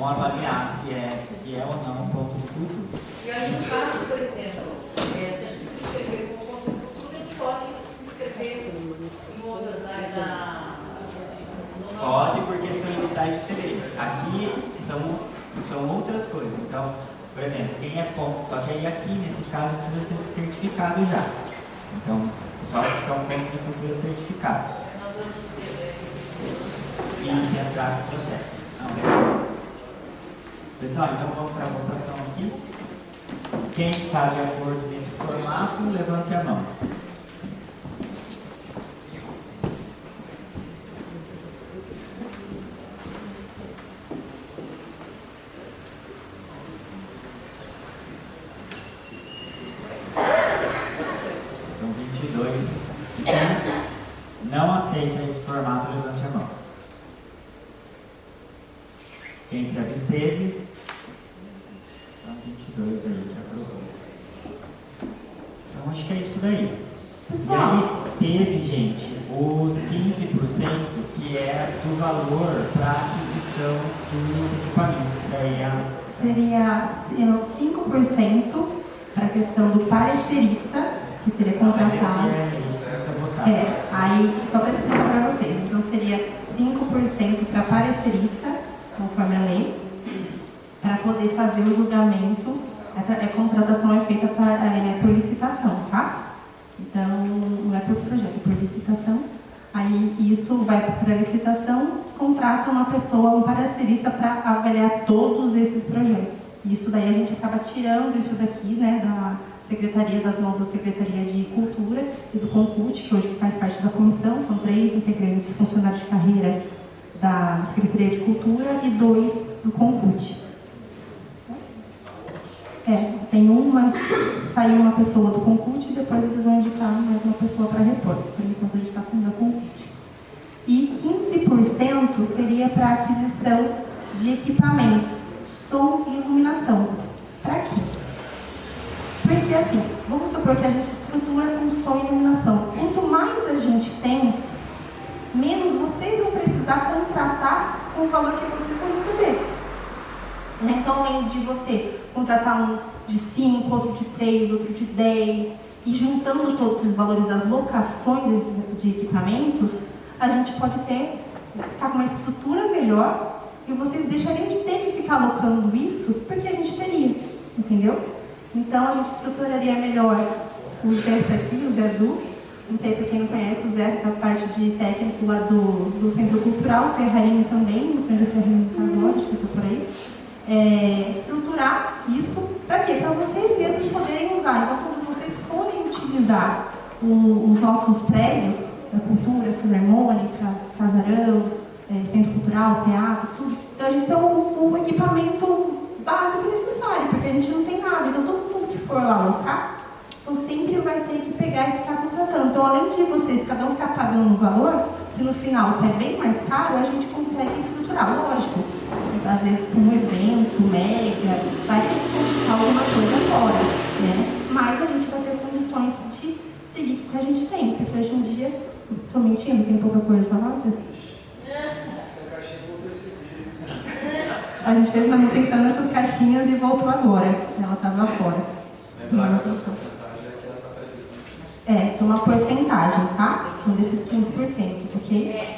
S2: avaliar se é ou não um ponto de cultura.
S3: E aí, no caso, por exemplo, se a gente se inscrever como ponto de cultura, a gente pode se inscrever em outra
S2: Pode, porque são editais diferentes. Aqui são outras coisas. Então, por exemplo, quem é ponto, só que aí aqui, nesse caso, precisa ser certificado já. Então, só que são pontos de cultura certificados. E isso entrar no processo. Pessoal, então vamos para a votação aqui. Quem está de acordo nesse formato, levante a mão. Então, 22. Quem não aceita esse formato, levante a mão. Quem se absteve? Então, 22 aí, se aprovou. Então, acho que é isso daí.
S1: Pessoal.
S2: E aí teve, gente, os 15% que é do valor para aquisição dos equipamentos, que daí
S1: seria 5% para a questão do parecerista, que seria contratado. Aí, só para explicar para vocês, então seria 5% para parecerista, conforme a lei, para poder fazer o julgamento. A contratação é feita por licitação, tá? Então, não é por projeto, é por licitação. Aí, isso vai para a licitação, contrata uma pessoa, um parecerista, para avaliar todos esses projetos. Isso daí a gente acaba tirando isso daqui, né, da Secretaria, das mãos da Secretaria de Cultura e do Concult, que hoje faz parte da comissão. São 3 integrantes funcionários de carreira da Secretaria de Cultura e 2 do Concult. Tem mas saiu uma pessoa do Concult e depois eles vão indicar mais uma pessoa para repor. Por enquanto a gente está com o Concult. E 15% seria para aquisição de equipamentos, som e iluminação. Para quê? Porque assim, vamos supor que a gente estrutura com som e iluminação. Quanto mais a gente tem, menos vocês vão precisar contratar com o valor que vocês vão receber. Então, além de você contratar um de 5, outro de 3, outro de 10, e juntando todos esses valores das locações de equipamentos, a gente pode ficar com uma estrutura melhor e vocês deixariam de ter que ficar alocando isso porque a gente teria, entendeu? Então, a gente estruturaria melhor. O Zé está aqui, o Zé Du. Não sei para quem não conhece, o Zé é a parte de técnico lá do Centro Cultural, o Ferrarinho também, o Centro Ferrarinho está agora, acho que está por aí. Estruturar isso para quê? Para vocês mesmos poderem usar. Então, quando vocês forem utilizar os nossos prédios, da cultura, filarmônica, casarão, centro cultural, teatro, tudo, então a gente tem um equipamento básico necessário, porque a gente não tem nada. Então, todo mundo que for lá alocar, então sempre vai ter que pegar e ficar contratando. Então, além de vocês, cada um ficar pagando um valor, que no final sai bem mais caro, a gente consegue estruturar. Lógico, às vezes para um evento mega, vai ter que contratar alguma coisa fora, né? Mas a gente vai ter condições de seguir com o que a gente tem, porque hoje em dia, estou mentindo, tem pouca coisa para fazer. A gente fez manutenção nessas caixinhas e voltou agora. Ela estava fora. Então uma porcentagem, tá? Então desses 15%, ok?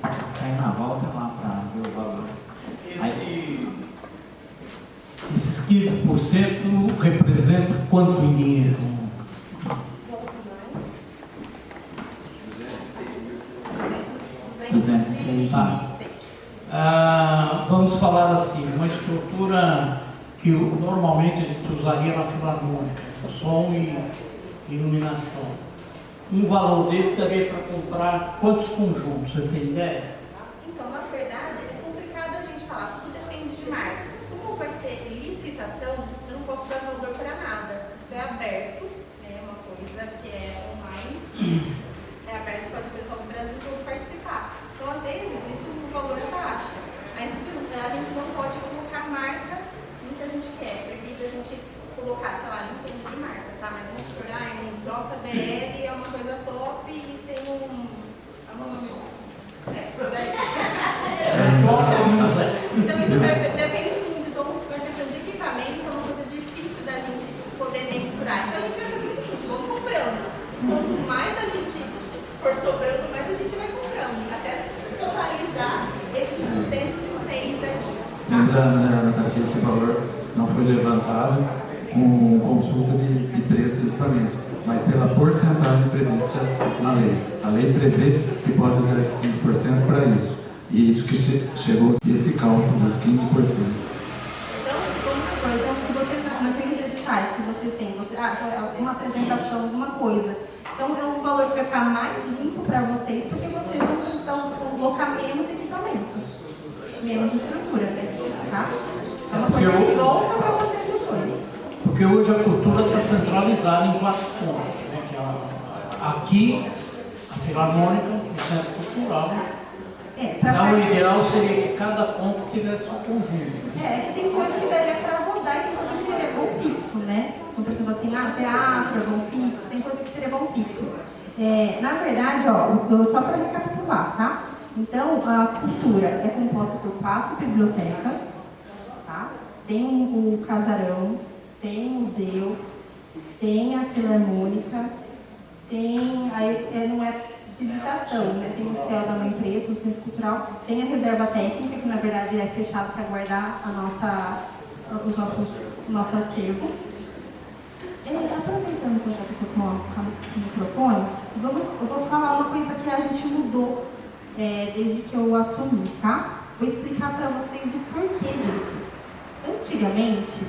S2: Tainá, volta lá para ver o valor.
S9: Esses 15% representam quanto em dinheiro?
S2: 206.
S9: Vamos falar assim, uma estrutura que normalmente a gente usaria na filarmônica, som e iluminação. Um valor desse daria para comprar quantos conjuntos? Você tem ideia?
S6: Então, na verdade, é complicado a gente falar, tudo depende de marca. Como vai ser licitação, eu não posso dar valor para nada. Isso é aberto, é uma coisa que é online, é aberto para o pessoal do Brasil todo participar. Então, às vezes, existe um valor baixa, mas a gente não pode colocar marca no que a gente quer. É proibido a gente colocar, sei lá, no termo de marca, tá? Mas vamos procurar um JBL, é uma coisa top e tem um... Isso daí. Então, isso depende muito de uma questão de equipamento, é uma coisa difícil da gente poder mensurar. Então, a gente vai fazer o seguinte, vamos comprando. Quanto mais a gente for sobrando, mais a gente vai comprando, até totalizar esses 206 aqui.
S8: Lembrando, né, Natália, que esse valor não foi levantado com consulta de preço de equipamentos, mas pela porcentagem prevista na lei. A lei prevê que pode usar esses 15% para isso. E isso que chegou esse cálculo dos 15%.
S6: Então, vamos supor
S1: editais que vocês têm, uma apresentação, alguma coisa. Então é um valor que vai ficar mais limpo para vocês, porque vocês vão precisar colocar menos equipamentos, menos estrutura, né? Tá? É uma coisa que volta para vocês depois.
S9: Porque hoje a cultura está centralizada em 4 pontos, né? Que é aqui, a Filarmônica, o Centro Cultural. O ideal seria que cada ponto tivesse um conjunto.
S1: Que tem coisa que daria para rodar e tem coisa que seria bom fixo, né? Então, por exemplo, assim, teatro é bom fixo, tem coisa que seria bom fixo. Na verdade, só para recapitular, tá? Então, a cultura é composta por 4 bibliotecas, tá? Tem o casarão, tem o museu, tem a Filarmônica, tem, não é visitação, né? Tem o Céu da Mãe Preta, o Centro Cultural, tem a reserva técnica, que na verdade é fechado para guardar o nosso acervo. Aproveitando que eu estou com o microfone, eu vou falar uma coisa que a gente mudou desde que eu assumi, tá? Vou explicar para vocês o porquê disso. Antigamente,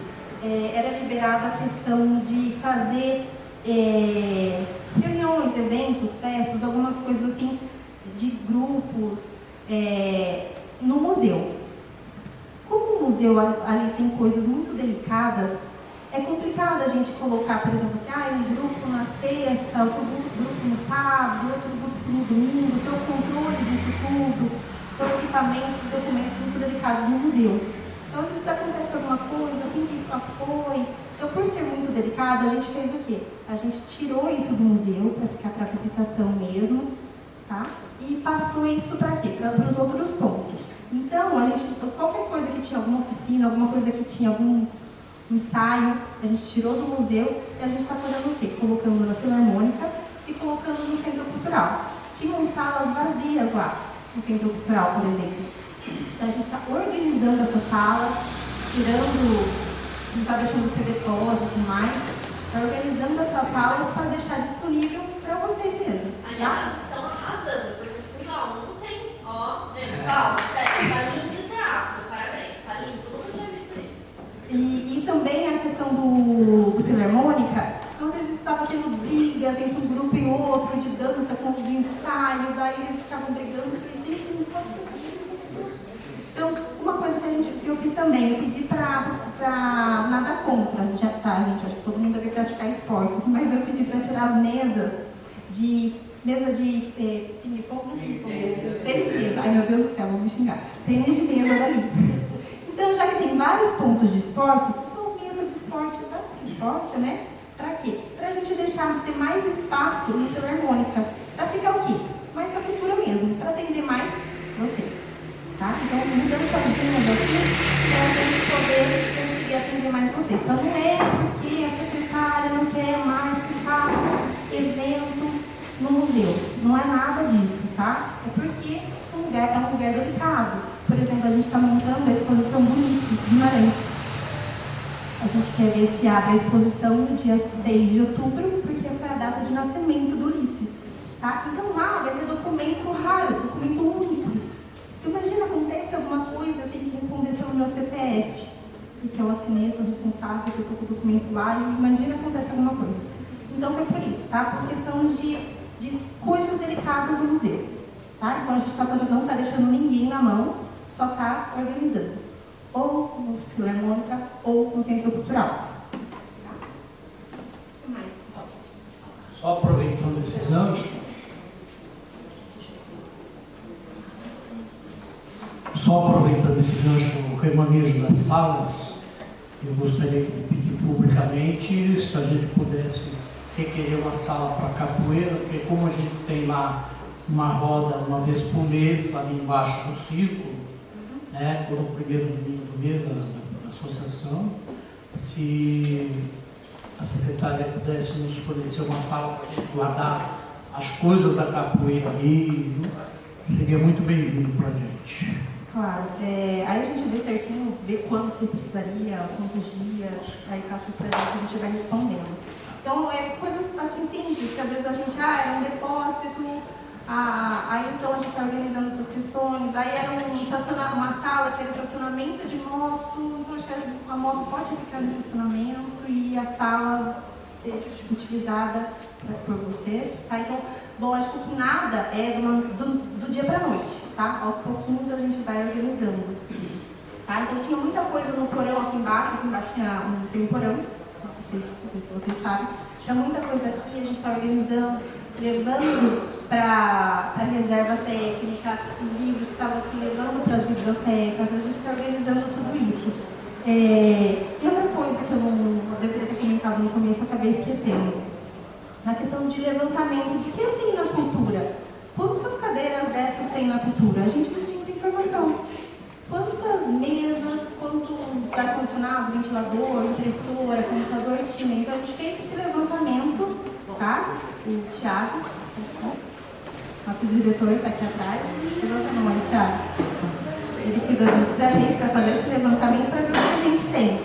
S1: era liberado a questão de fazer reuniões, eventos, festas, algumas coisas assim, de grupos no museu. Como o museu ali tem coisas muito delicadas, é complicado a gente colocar, por exemplo, assim, um grupo na sexta, outro grupo no sábado, outro grupo no domingo, ter o controle disso tudo. São equipamentos e documentos muito delicados no museu. Então, às vezes acontece alguma coisa, quem que foi. Então, por ser muito delicado, a gente fez o quê? A gente tirou isso do museu para ficar para visitação mesmo, tá? E passou isso para quê? Para os outros pontos. Então, qualquer coisa que tinha alguma oficina, alguma coisa que tinha algum ensaio, a gente tirou do museu e a gente está fazendo o quê? Colocando na Filarmônica e colocando no Centro Cultural. Tinham salas vazias lá, no Centro Cultural, por exemplo. Então, a gente está organizando essas salas, não está deixando ser depósito mais, está organizando essas salas para deixar disponível para vocês mesmos.
S15: Aliás, estão arrasando, porque eu fui lá ontem, gente, calma, sério, tá lindo de teatro, parabéns, tá lindo, nunca tinha visto isso.
S1: E também a questão do Filarmônica, às vezes estava tendo brigas entre um grupo e outro, de dança, de ensaio, daí eles ficavam brigando, eu falei, gente, não pode ter essa briga. Então, uma coisa que eu fiz também, eu pedi para nada contra, gente, acho que todo mundo deve praticar esportes, mas eu pedi para tirar as mesas de ping-pong, tênis de mesa, ai meu Deus do céu, vou me xingar, tênis de mesa dali. Então, já que tem vários pontos de esportes, então mesa de esporte, né? Para quê? Para a gente ter mais espaço no Filarmônica, para ficar o quê? Mais a cultura mesmo, para atender mais vocês. Tá? Então, mudançazinhas assim, para a gente poder conseguir atender mais vocês. Então, não é porque a secretária não quer mais que faça evento no museu. Não é nada disso, tá? É porque é um lugar delicado. Por exemplo, a gente está montando a exposição do Ulisses Guimarães. A gente quer ver se abre a exposição no dia 6 de outubro, porque foi a data de nascimento do Ulisses. Tá? Então, lá vai ter documento raro, documento único. Imagina, acontece alguma coisa, eu tenho que responder pelo meu CPF, porque eu assinei, sou responsável, eu estou com o documento lá, e imagina acontece alguma coisa. Então foi por isso, tá? Por questão de coisas delicadas no museu, tá? Então a gente não está deixando ninguém na mão, só está organizando. Ou no Filarmônica, ou no Centro Cultural.
S9: Só aproveitando esse gancho, do remanejo das salas, eu gostaria de pedir publicamente se a gente pudesse requerer uma sala para capoeira, porque como a gente tem lá uma roda uma vez por mês, ali embaixo do círculo, né, todo primeiro domingo do mês da associação, se a secretária pudesse nos fornecer uma sala para a gente guardar as coisas da capoeira ali, seria muito bem-vindo para a gente.
S1: Claro, aí a gente vê certinho, vê quanto que precisaria, quantos dias, aí caso vocês presentes a gente vai respondendo. Então, coisas assim simples, que às vezes a gente, era um depósito, Aí então a gente está organizando essas questões. Aí era uma sala que era estacionamento de moto, então acho que a moto pode ficar no estacionamento e a sala ser utilizada por vocês. Tá? Então, lógico que nada é do dia para a noite, tá? Aos pouquinhos a gente vai organizando. Tá? Então tinha muita coisa no porão aqui embaixo tem um porão, não sei se vocês sabem. Tinha muita coisa aqui, a gente está organizando, levando para a reserva técnica, os livros que estavam aqui, levando para as bibliotecas, a gente está organizando tudo isso. E outra coisa que eu não deveria ter comentado no começo, eu acabei esquecendo. A questão de levantamento, do que eu tenho na cultura? Quantas cadeiras dessas tem na cultura? A gente não tinha essa informação. Quantas mesas, quantos ar-condicionado, ventilador, impressora, computador tinha? Então a gente fez esse levantamento, tá? O Thiago, nosso diretor está aqui atrás. Levanta a mão aí, Thiago. Ele cuidou disso pra gente, para fazer esse levantamento, para ver o que a gente tem.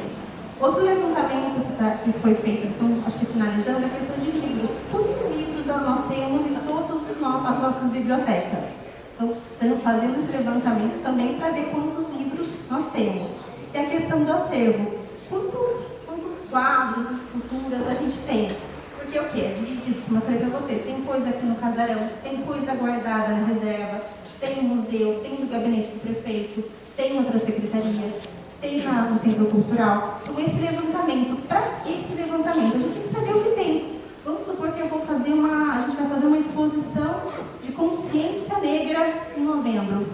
S1: Outro levantamento que foi feito, acho que finalizando, é a questão de livros. Quantos livros nós temos em todas as nossas bibliotecas? Então, estamos fazendo esse levantamento também para ver quantos livros nós temos. E a questão do acervo. Quantos quadros, esculturas a gente tem? Porque o que? É dividido, como eu falei para vocês, tem coisa aqui no casarão, tem coisa guardada na reserva, tem no museu, tem no gabinete do prefeito, tem em outras secretarias, tem no centro cultural. Então esse levantamento, para que esse levantamento? A gente tem que saber o que tem. Vamos supor que a gente vai fazer uma exposição de consciência negra em novembro.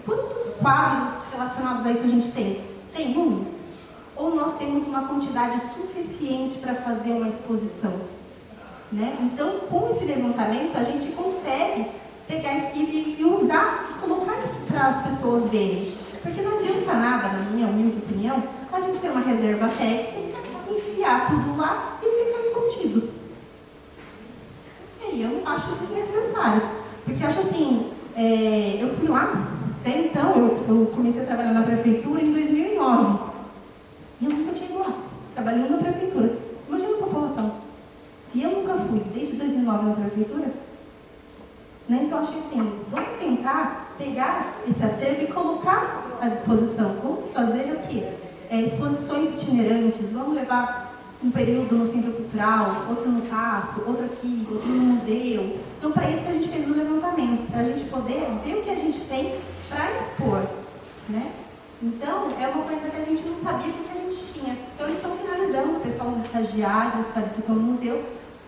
S1: Quantos quadros relacionados a isso a gente tem? Tem um? Ou nós temos uma quantidade suficiente para fazer uma exposição? Né? Então, com esse levantamento, a gente consegue pegar e usar e colocar isso para as pessoas verem. Porque não adianta nada, na minha humilde opinião, a gente ter uma reserva técnica, enfiar tudo lá e ficar escondido. Não sei, eu acho desnecessário. Porque eu acho assim, eu fui lá, até então, eu comecei a trabalhar na prefeitura em 2009. E eu nunca tinha ido lá, trabalhando na prefeitura. Imagina a população. Se eu nunca fui desde 2009 na prefeitura, né? Então acho que assim, vamos tentar pegar esse acervo e colocar à disposição. Vamos fazer o quê? Exposições itinerantes, vamos levar um período no centro cultural, outro no Paço, outro aqui, outro no museu. Então para isso que a gente fez o levantamento, para a gente poder ver o que a gente tem para expor, né? Então, é uma coisa que a gente não sabia o que a gente tinha. Então, eles estão finalizando, o pessoal, os estagiários, que estão no museu,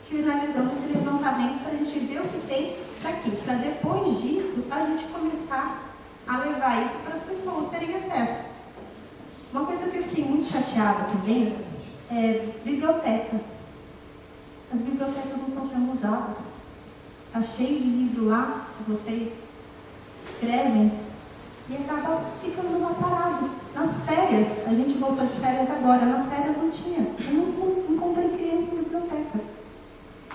S1: finalizando esse levantamento para a gente ver o que tem daqui. Para depois disso, a gente começar a levar isso para as pessoas terem acesso. Uma coisa que eu fiquei muito chateada também é biblioteca. As bibliotecas não estão sendo usadas. Está cheio de livro lá que vocês escrevem e acaba ficando lá parado. Nas férias, a gente voltou de férias agora, nas férias não tinha. Eu não encontrei criança em biblioteca.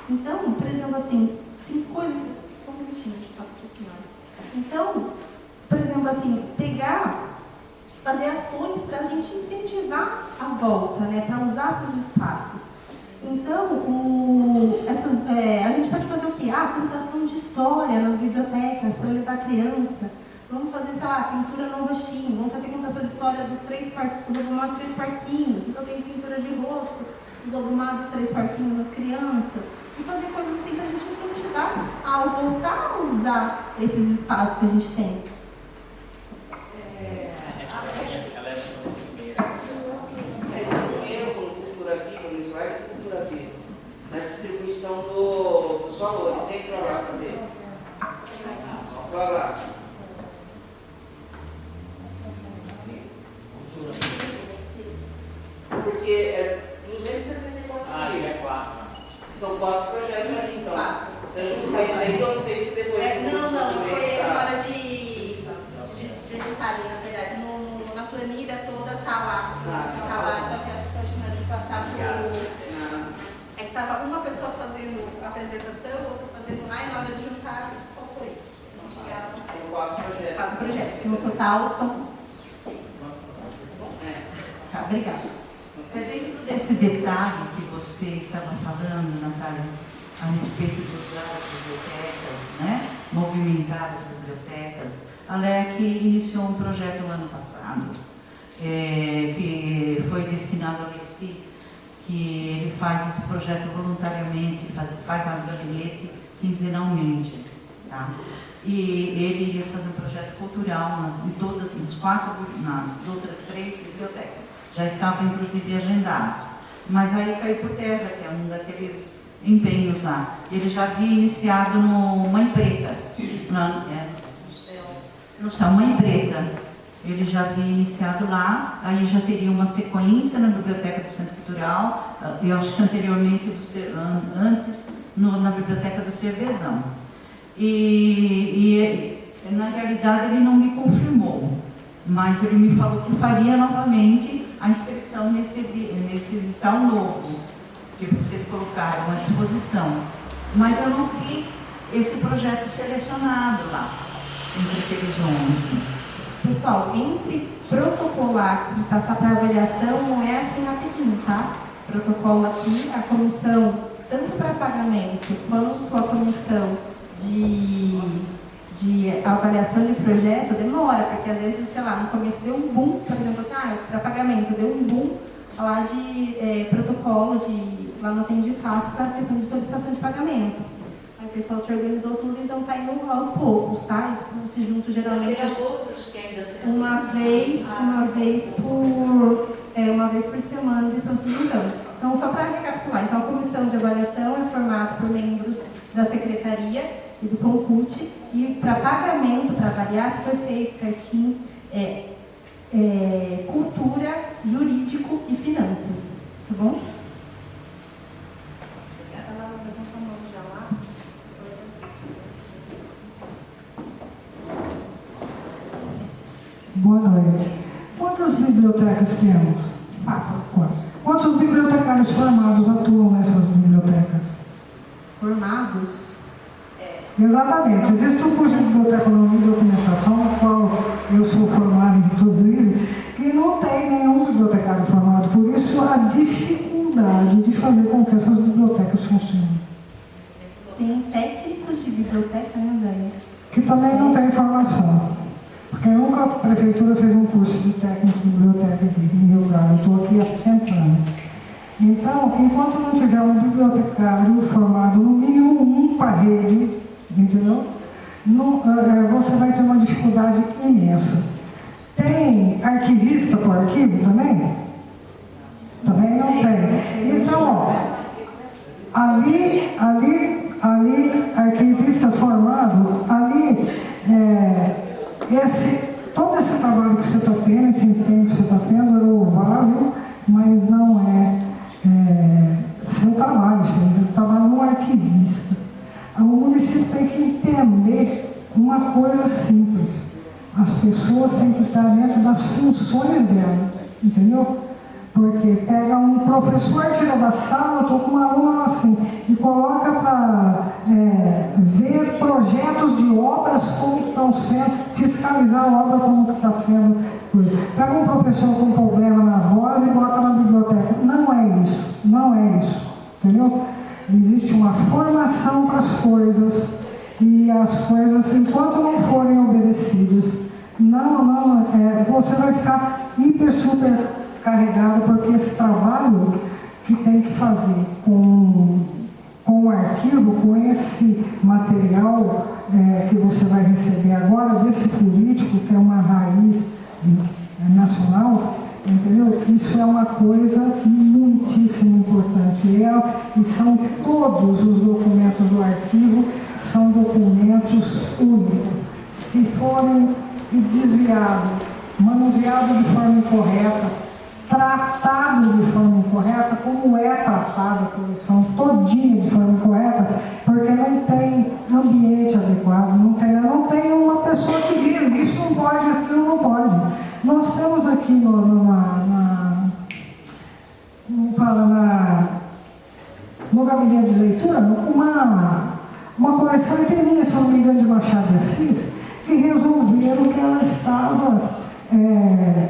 S1: Então, por exemplo, assim, tem coisas... Só um minutinho, deixa eu passar para a senhora. Então, por exemplo, assim, fazer ações para a gente incentivar a volta, né, para usar esses espaços. Então, a gente pode fazer o quê? Pintação de história nas bibliotecas para levar a criança. Vamos fazer, sei lá, pintura no rostinho. Vamos fazer pintação de história dos 3 parquinhos, do Lobumar dos 3 parquinhos. Então tem pintura de rosto, do Lobumar dos 3 parquinhos das crianças. E fazer coisas assim para a gente incentivar a voltar a usar esses espaços que a gente tem.
S17: Na distribuição dos valores, entra lá para ver. Vai lá. Porque é 274 mil.
S10: É 4.
S17: São 4 projetos ali, então. Se ajustar isso aí, eu não sei se depois...
S1: Não, foi na hora de digitar ali, na verdade. Na planilha toda tá lá. Só que eu acho que de passar pro... É que estava uma pessoa fazendo a apresentação, outra fazendo lá, e na hora de juntar, faltou isso.
S17: São 4 projetos.
S1: 4 projetos, que no total são 6. Tá, obrigada.
S20: Dentro desse detalhe que você estava falando, Natália,
S3: a respeito de usar as bibliotecas, né? Movimentar as bibliotecas. A LERC iniciou um projeto no ano passado, que foi destinado ao LECI, que ele faz esse projeto voluntariamente, faz um gabinete quinzenalmente. Tá? E ele iria fazer um projeto cultural nas outras 3 bibliotecas. Já estava, inclusive, agendado. Mas aí caiu por terra, que é um daqueles empenhos lá. Ele já havia iniciado no Mãe Preta. No céu, Mãe Preta. Ele já havia iniciado lá, aí já teria uma sequência na Biblioteca do Centro Cultural, eu acho que anteriormente, antes, na Biblioteca do Cervezão. E na realidade ele não me confirmou, mas ele me falou que faria novamente a inscrição nesse edital novo que vocês colocaram à disposição. Mas eu não vi esse projeto selecionado lá, entre aqueles 11.
S1: Pessoal, entre protocolar aqui e passar para avaliação não é assim rapidinho, tá? Protocolo aqui, a comissão, tanto para pagamento quanto a comissão de avaliação de projeto, demora, porque às vezes, sei lá, no começo deu um boom, por exemplo, assim, para pagamento, deu um boom lá de protocolo, lá não tem de fácil para a questão de solicitação de pagamento. Aí o pessoal se organizou tudo, então está indo aos poucos, tá? Eles não se juntam geralmente uma vez por semana, eles estão se juntando. Então, só para recapitular, então a comissão de avaliação é formada por membros da secretaria e do CONCUT, e para pagamento, para avaliar se foi feito certinho, cultura, jurídico e finanças, tá bom?
S20: Boa noite. Quantas bibliotecas temos? 4. Quantos bibliotecários formados atuam nessas bibliotecas?
S1: Formados?
S20: Exatamente. Existe um curso de biblioteconomia e documentação, no qual eu sou formado, inclusive, que não tem nenhum bibliotecário formado. Por isso, a dificuldade de fazer com que essas bibliotecas funcionem.
S1: Tem técnicos de biblioteca, né, Zé?
S20: Que também não tem formação. Porque nunca a prefeitura fez um curso de técnico de biblioteca aqui em Rio Claro. Eu estou aqui há 100 anos. Então, enquanto não tiver um bibliotecário formado, no mínimo um para a rede, entendeu? Você vai ter uma dificuldade imensa. Tem arquivista por arquivo também? Também não tem. Então, ali, arquivista formado, todo esse trabalho que você está tendo, esse empenho que você está tendo é louvável, mas não é seu trabalho, é o trabalho de um arquivista. O município tem que entender uma coisa simples: as pessoas têm que estar dentro das funções dela, entendeu? Porque pega um professor, tira da sala, eu estou com uma aluna assim, e coloca para ver projetos de obras como estão sendo, fiscalizar a obra como está sendo. Pega um professor com problema na voz e bota na biblioteca. Não é isso, entendeu? Existe uma formação para as coisas, e as coisas, enquanto não forem obedecidas, você vai ficar super carregada, porque esse trabalho que tem que fazer com o arquivo, com esse material que você vai receber agora, desse político, que é uma raiz nacional, entendeu? Isso é uma coisa muitíssimo importante. E são todos os documentos do arquivo, são documentos únicos. Se forem desviados, manuseados de forma incorreta, tratado de forma incorreta, como é tratada a coleção todinha de forma incorreta, porque não tem ambiente adequado, não tem uma pessoa que diz isso não pode, aquilo não pode. Nós temos aqui no gabinete de leitura uma coleção inteirinha, se não me engano, de Machado de Assis, que resolveram que ela estava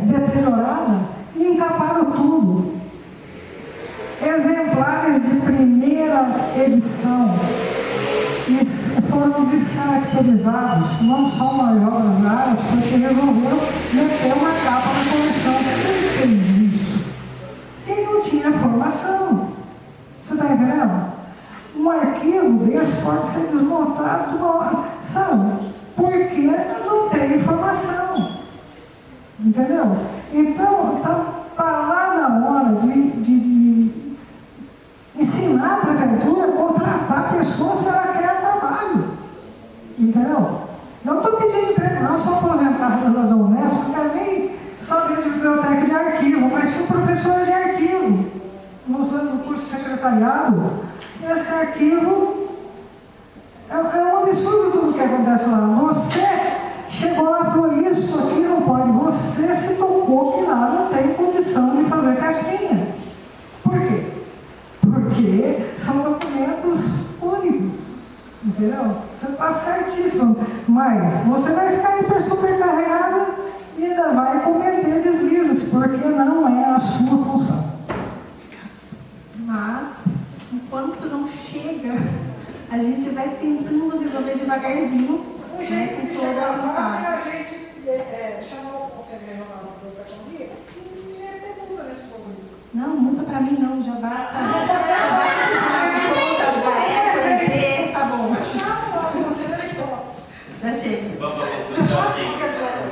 S20: deteriorada e encaparam tudo. Exemplares de primeira edição e foram descaracterizados, não são mais obras raras, porque resolveram meter uma capa na coleção. Quem fez isso? Quem não tinha formação. Você está entendendo? Um arquivo desse pode ser desmontado de uma hora, sabe? Porque não tem informação. Entendeu? Então, está lá na hora de ensinar a prefeitura a contratar pessoas se ela quer trabalho. Entendeu? Eu não estou pedindo emprego, não, sou aposentado da Unesp, não quero nem saber de biblioteca de arquivo, mas sou professor de arquivo, no curso de secretariado. Esse arquivo é um absurdo tudo que acontece lá. Você chegou lá e falou, isso aqui não pode. Você se tocou que lá não tem condição de fazer festinha. Por quê? Porque são documentos únicos. Entendeu? Você está certíssimo. Mas você vai ficar hiper supercarregado e ainda vai cometer deslizes, porque não é a sua função.
S1: Mas, enquanto não chega, a gente vai tentando resolver devagarzinho, né, com toda a vontade.
S20: A gente chamar o Conselho Regional da Economia e meter multa nesse povo.
S1: Não, multa pra mim não, já basta. Já basta Tribunal de Contas da ECA, tá bom. Já chega.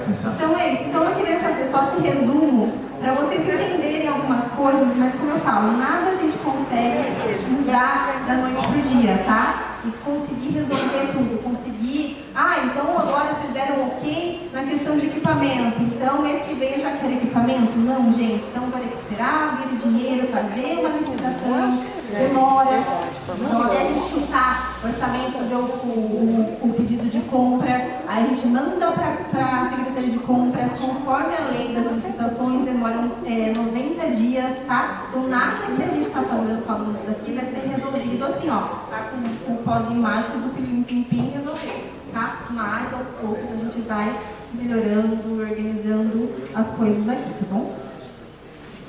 S1: Então é isso. Então eu queria fazer só esse resumo para vocês entenderem algumas coisas, mas como eu falo, nada a gente consegue mudar da noite pro dia, tá? E conseguir resolver tudo, conseguir... então agora vocês deram ok na questão de equipamento, então mês que vem eu já quero equipamento? Não, gente, então vai ter que esperar, vir o dinheiro, fazer uma licitação, demora, então até a gente chutar orçamentos, fazer o pedido de compra, aí a gente manda para a Secretaria de Compras, conforme a lei das licitações, demoram 90 dias, tá? Então nada que a gente está falando daqui vai ser resolvido assim, ó, tá? Com o pozinho mágico do pilim-pim-pim resolver, tá? Mas aos poucos a gente vai melhorando, organizando as coisas aqui, tá bom?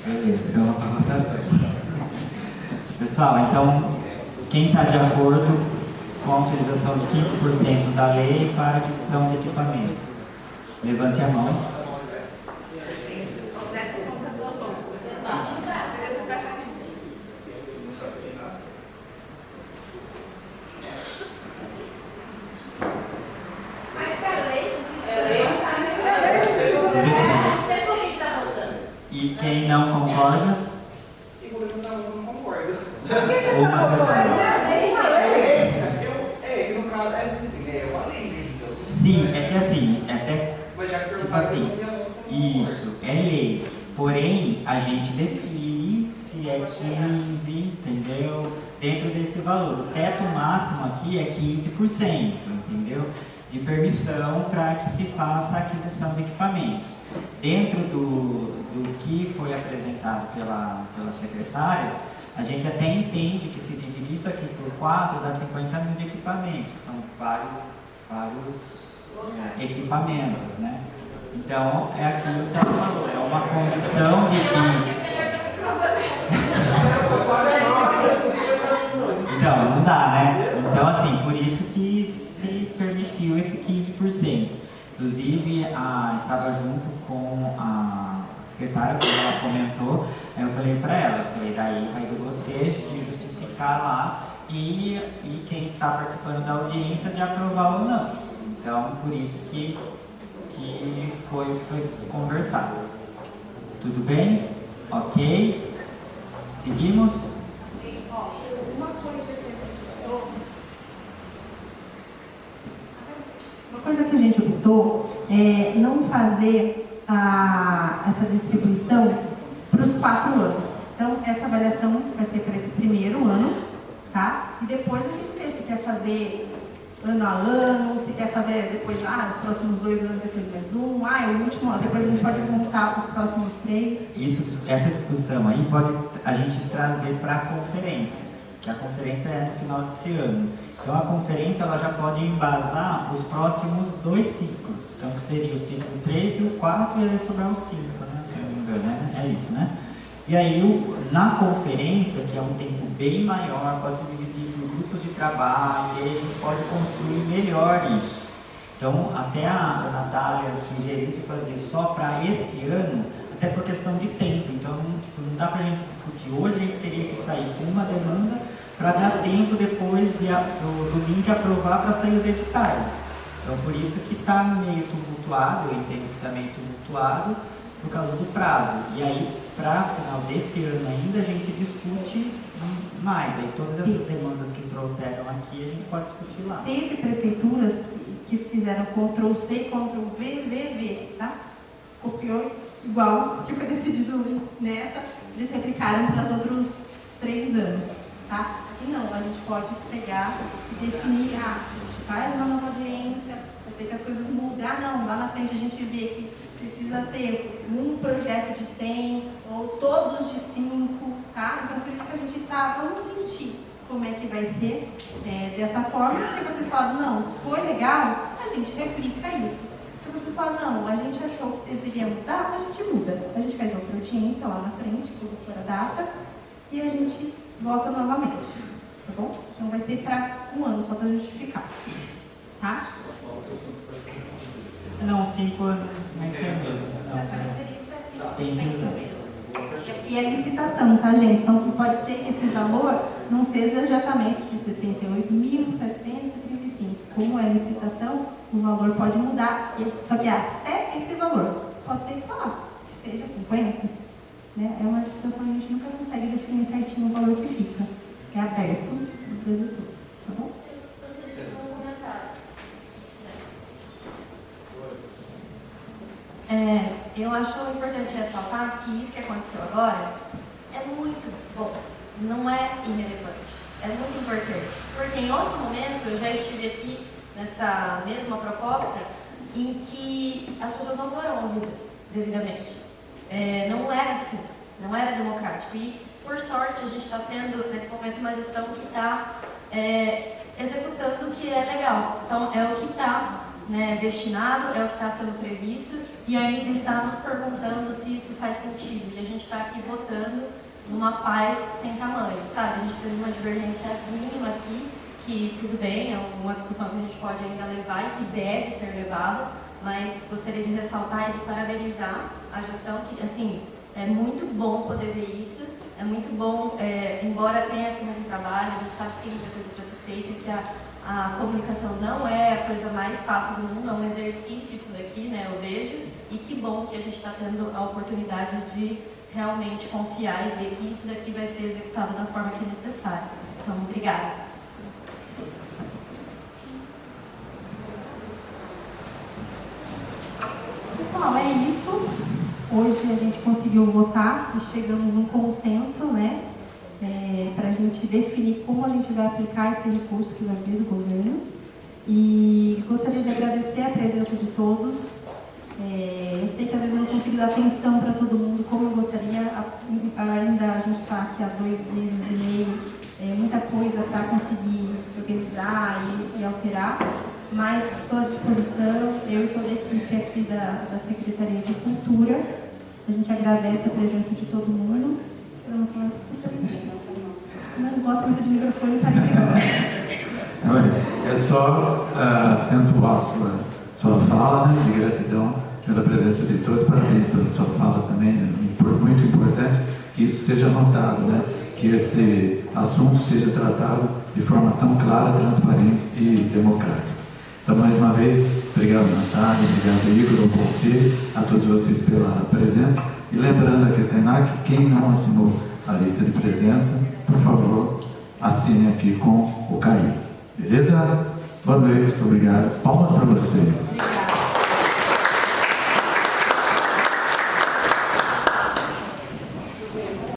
S2: Beleza, então a votação. Pessoal, então, quem está de acordo com a utilização de 15% da lei para aquisição de equipamentos? Levante a mão. E quem não concorda?
S12: Não concorda.
S2: Uma pessoa. Sim, é que assim, tipo assim, isso, é lei. Porém, a gente define se é 15, entendeu? Dentro desse valor. O teto máximo aqui é 15%, entendeu? De permissão para que se faça a aquisição de equipamentos. Dentro do que foi apresentado pela secretária, a gente até entende que se dividir isso aqui por 4 dá 50 mil de equipamentos, que são vários equipamentos, né? Então, é aquilo que ela falou, é uma condição de que... Então, não dá, né? Então, assim, por isso que se permitiu esse 15%. Inclusive, estava junto com a secretária, quando ela comentou, aí eu falei para ela, daí vai de você se justificar lá e quem está participando da audiência de aprovar ou não. Então, por isso que foi o que foi conversado. Tudo bem? Ok? Seguimos?
S1: Uma coisa que a gente optou é não fazer essa distribuição para os 4 anos. Então, essa avaliação vai ser para esse primeiro ano, tá? E depois a gente vê se quer fazer ano a ano, se quer fazer depois, os próximos 2 anos, depois mais um, o último, depois a gente pode contar os próximos 3.
S2: Essa discussão aí pode a gente trazer para a conferência, que a conferência é no final desse ano. Então a conferência ela já pode embasar os próximos 2 ciclos, então que seria o ciclo 3 e o 4 e aí sobrar o 5, né? Se eu não me engano, né? É isso, né? E aí na conferência, que é um tempo bem maior, pode se dividir por trabalho, e aí a gente pode construir melhor isso. Então, até a Natália sugeriu de fazer só para esse ano, até por questão de tempo. Então, tipo, não dá para a gente discutir hoje, a gente teria que sair com uma demanda para dar tempo depois do link aprovar para sair os editais. Então, por isso que está meio tumultuado, eu entendo que está meio tumultuado, por causa do prazo. E aí, para final desse ano ainda, a gente discute mais. Aí todas essas demandas que trouxeram aqui, a gente pode discutir lá.
S1: Teve prefeituras que fizeram Ctrl+C, Ctrl+V, tá? Copiou igual que foi decidido nessa, eles replicaram para os outros 3 anos, tá? Aqui não, a gente pode pegar e definir, a gente faz uma nova audiência, pode ser que as coisas mudem, não, lá na frente a gente vê que precisa ter um projeto de 100 ou todos de 5, tá? Então por isso que a gente vamos sentir como é que vai ser dessa forma. Se vocês falam, não, foi legal, a gente replica isso. Se vocês falam, não, a gente achou que deveria mudar, a gente muda. A gente faz outra audiência lá na frente, por fora data, e a gente volta novamente, tá bom? Então vai ser para um ano, só para justificar, tá?
S2: Não, 5 anos, não é mesmo. Não, tem que usar.
S1: E a licitação, tá, gente? Então pode ser que esse valor não seja exatamente de 68.735. Como é licitação, o valor pode mudar, só que até esse valor pode ser que, sei lá, que seja 50. Né? É uma licitação, a gente nunca consegue definir certinho o valor que fica. É aberto o resultado, tá bom?
S4: Eu acho importante ressaltar que isso que aconteceu agora é muito bom, não é irrelevante, é muito importante, porque em outro momento eu já estive aqui nessa mesma proposta em que as pessoas não foram ouvidas devidamente, não era assim, não era democrático e por sorte a gente está tendo nesse momento uma gestão que está executando o que é legal, então é o que está destinado, é o que está sendo previsto e ainda está nos perguntando se isso faz sentido. E a gente está aqui votando numa paz sem tamanho, sabe? A gente teve uma divergência mínima aqui, que tudo bem, é uma discussão que a gente pode ainda levar e que deve ser levada, mas gostaria de ressaltar e de parabenizar a gestão, que, assim, é muito bom poder ver isso, é muito bom, embora tenha assim muito trabalho, a gente sabe que tem muita coisa para ser feita, que a comunicação não é a coisa mais fácil do mundo, é um exercício isso daqui, né, eu vejo, e que bom que a gente está tendo a oportunidade de realmente confiar e ver que isso daqui vai ser executado da forma que é necessária. Então, obrigada.
S1: Pessoal, é isso. Hoje a gente conseguiu votar e chegamos num consenso, né? Para a gente definir como a gente vai aplicar esse recurso que vai vir do governo. E gostaria de agradecer a presença de todos. Eu sei que às vezes eu não consigo dar atenção para todo mundo como eu gostaria. Ainda a gente está aqui há 2 meses e meio, muita coisa para conseguir organizar e alterar. Mas estou à disposição, eu e toda a equipe aqui da Secretaria de Cultura. A gente agradece a presença de todo mundo. Eu não gosto muito de microfone, tá
S8: É só acentuar sua fala, né, de gratidão pela presença de todos. Parabéns pela sua fala também. É muito importante que isso seja notado, né, que esse assunto seja tratado de forma tão clara, transparente e democrática. Então, mais uma vez, obrigado, Natália, obrigado, Igor, ao conselho, a todos vocês pela presença. E lembrando aqui, Tainá, que quem não assinou a lista de presença, por favor, assine aqui com o CAIF. Beleza? Boa noite, obrigado. Palmas para vocês.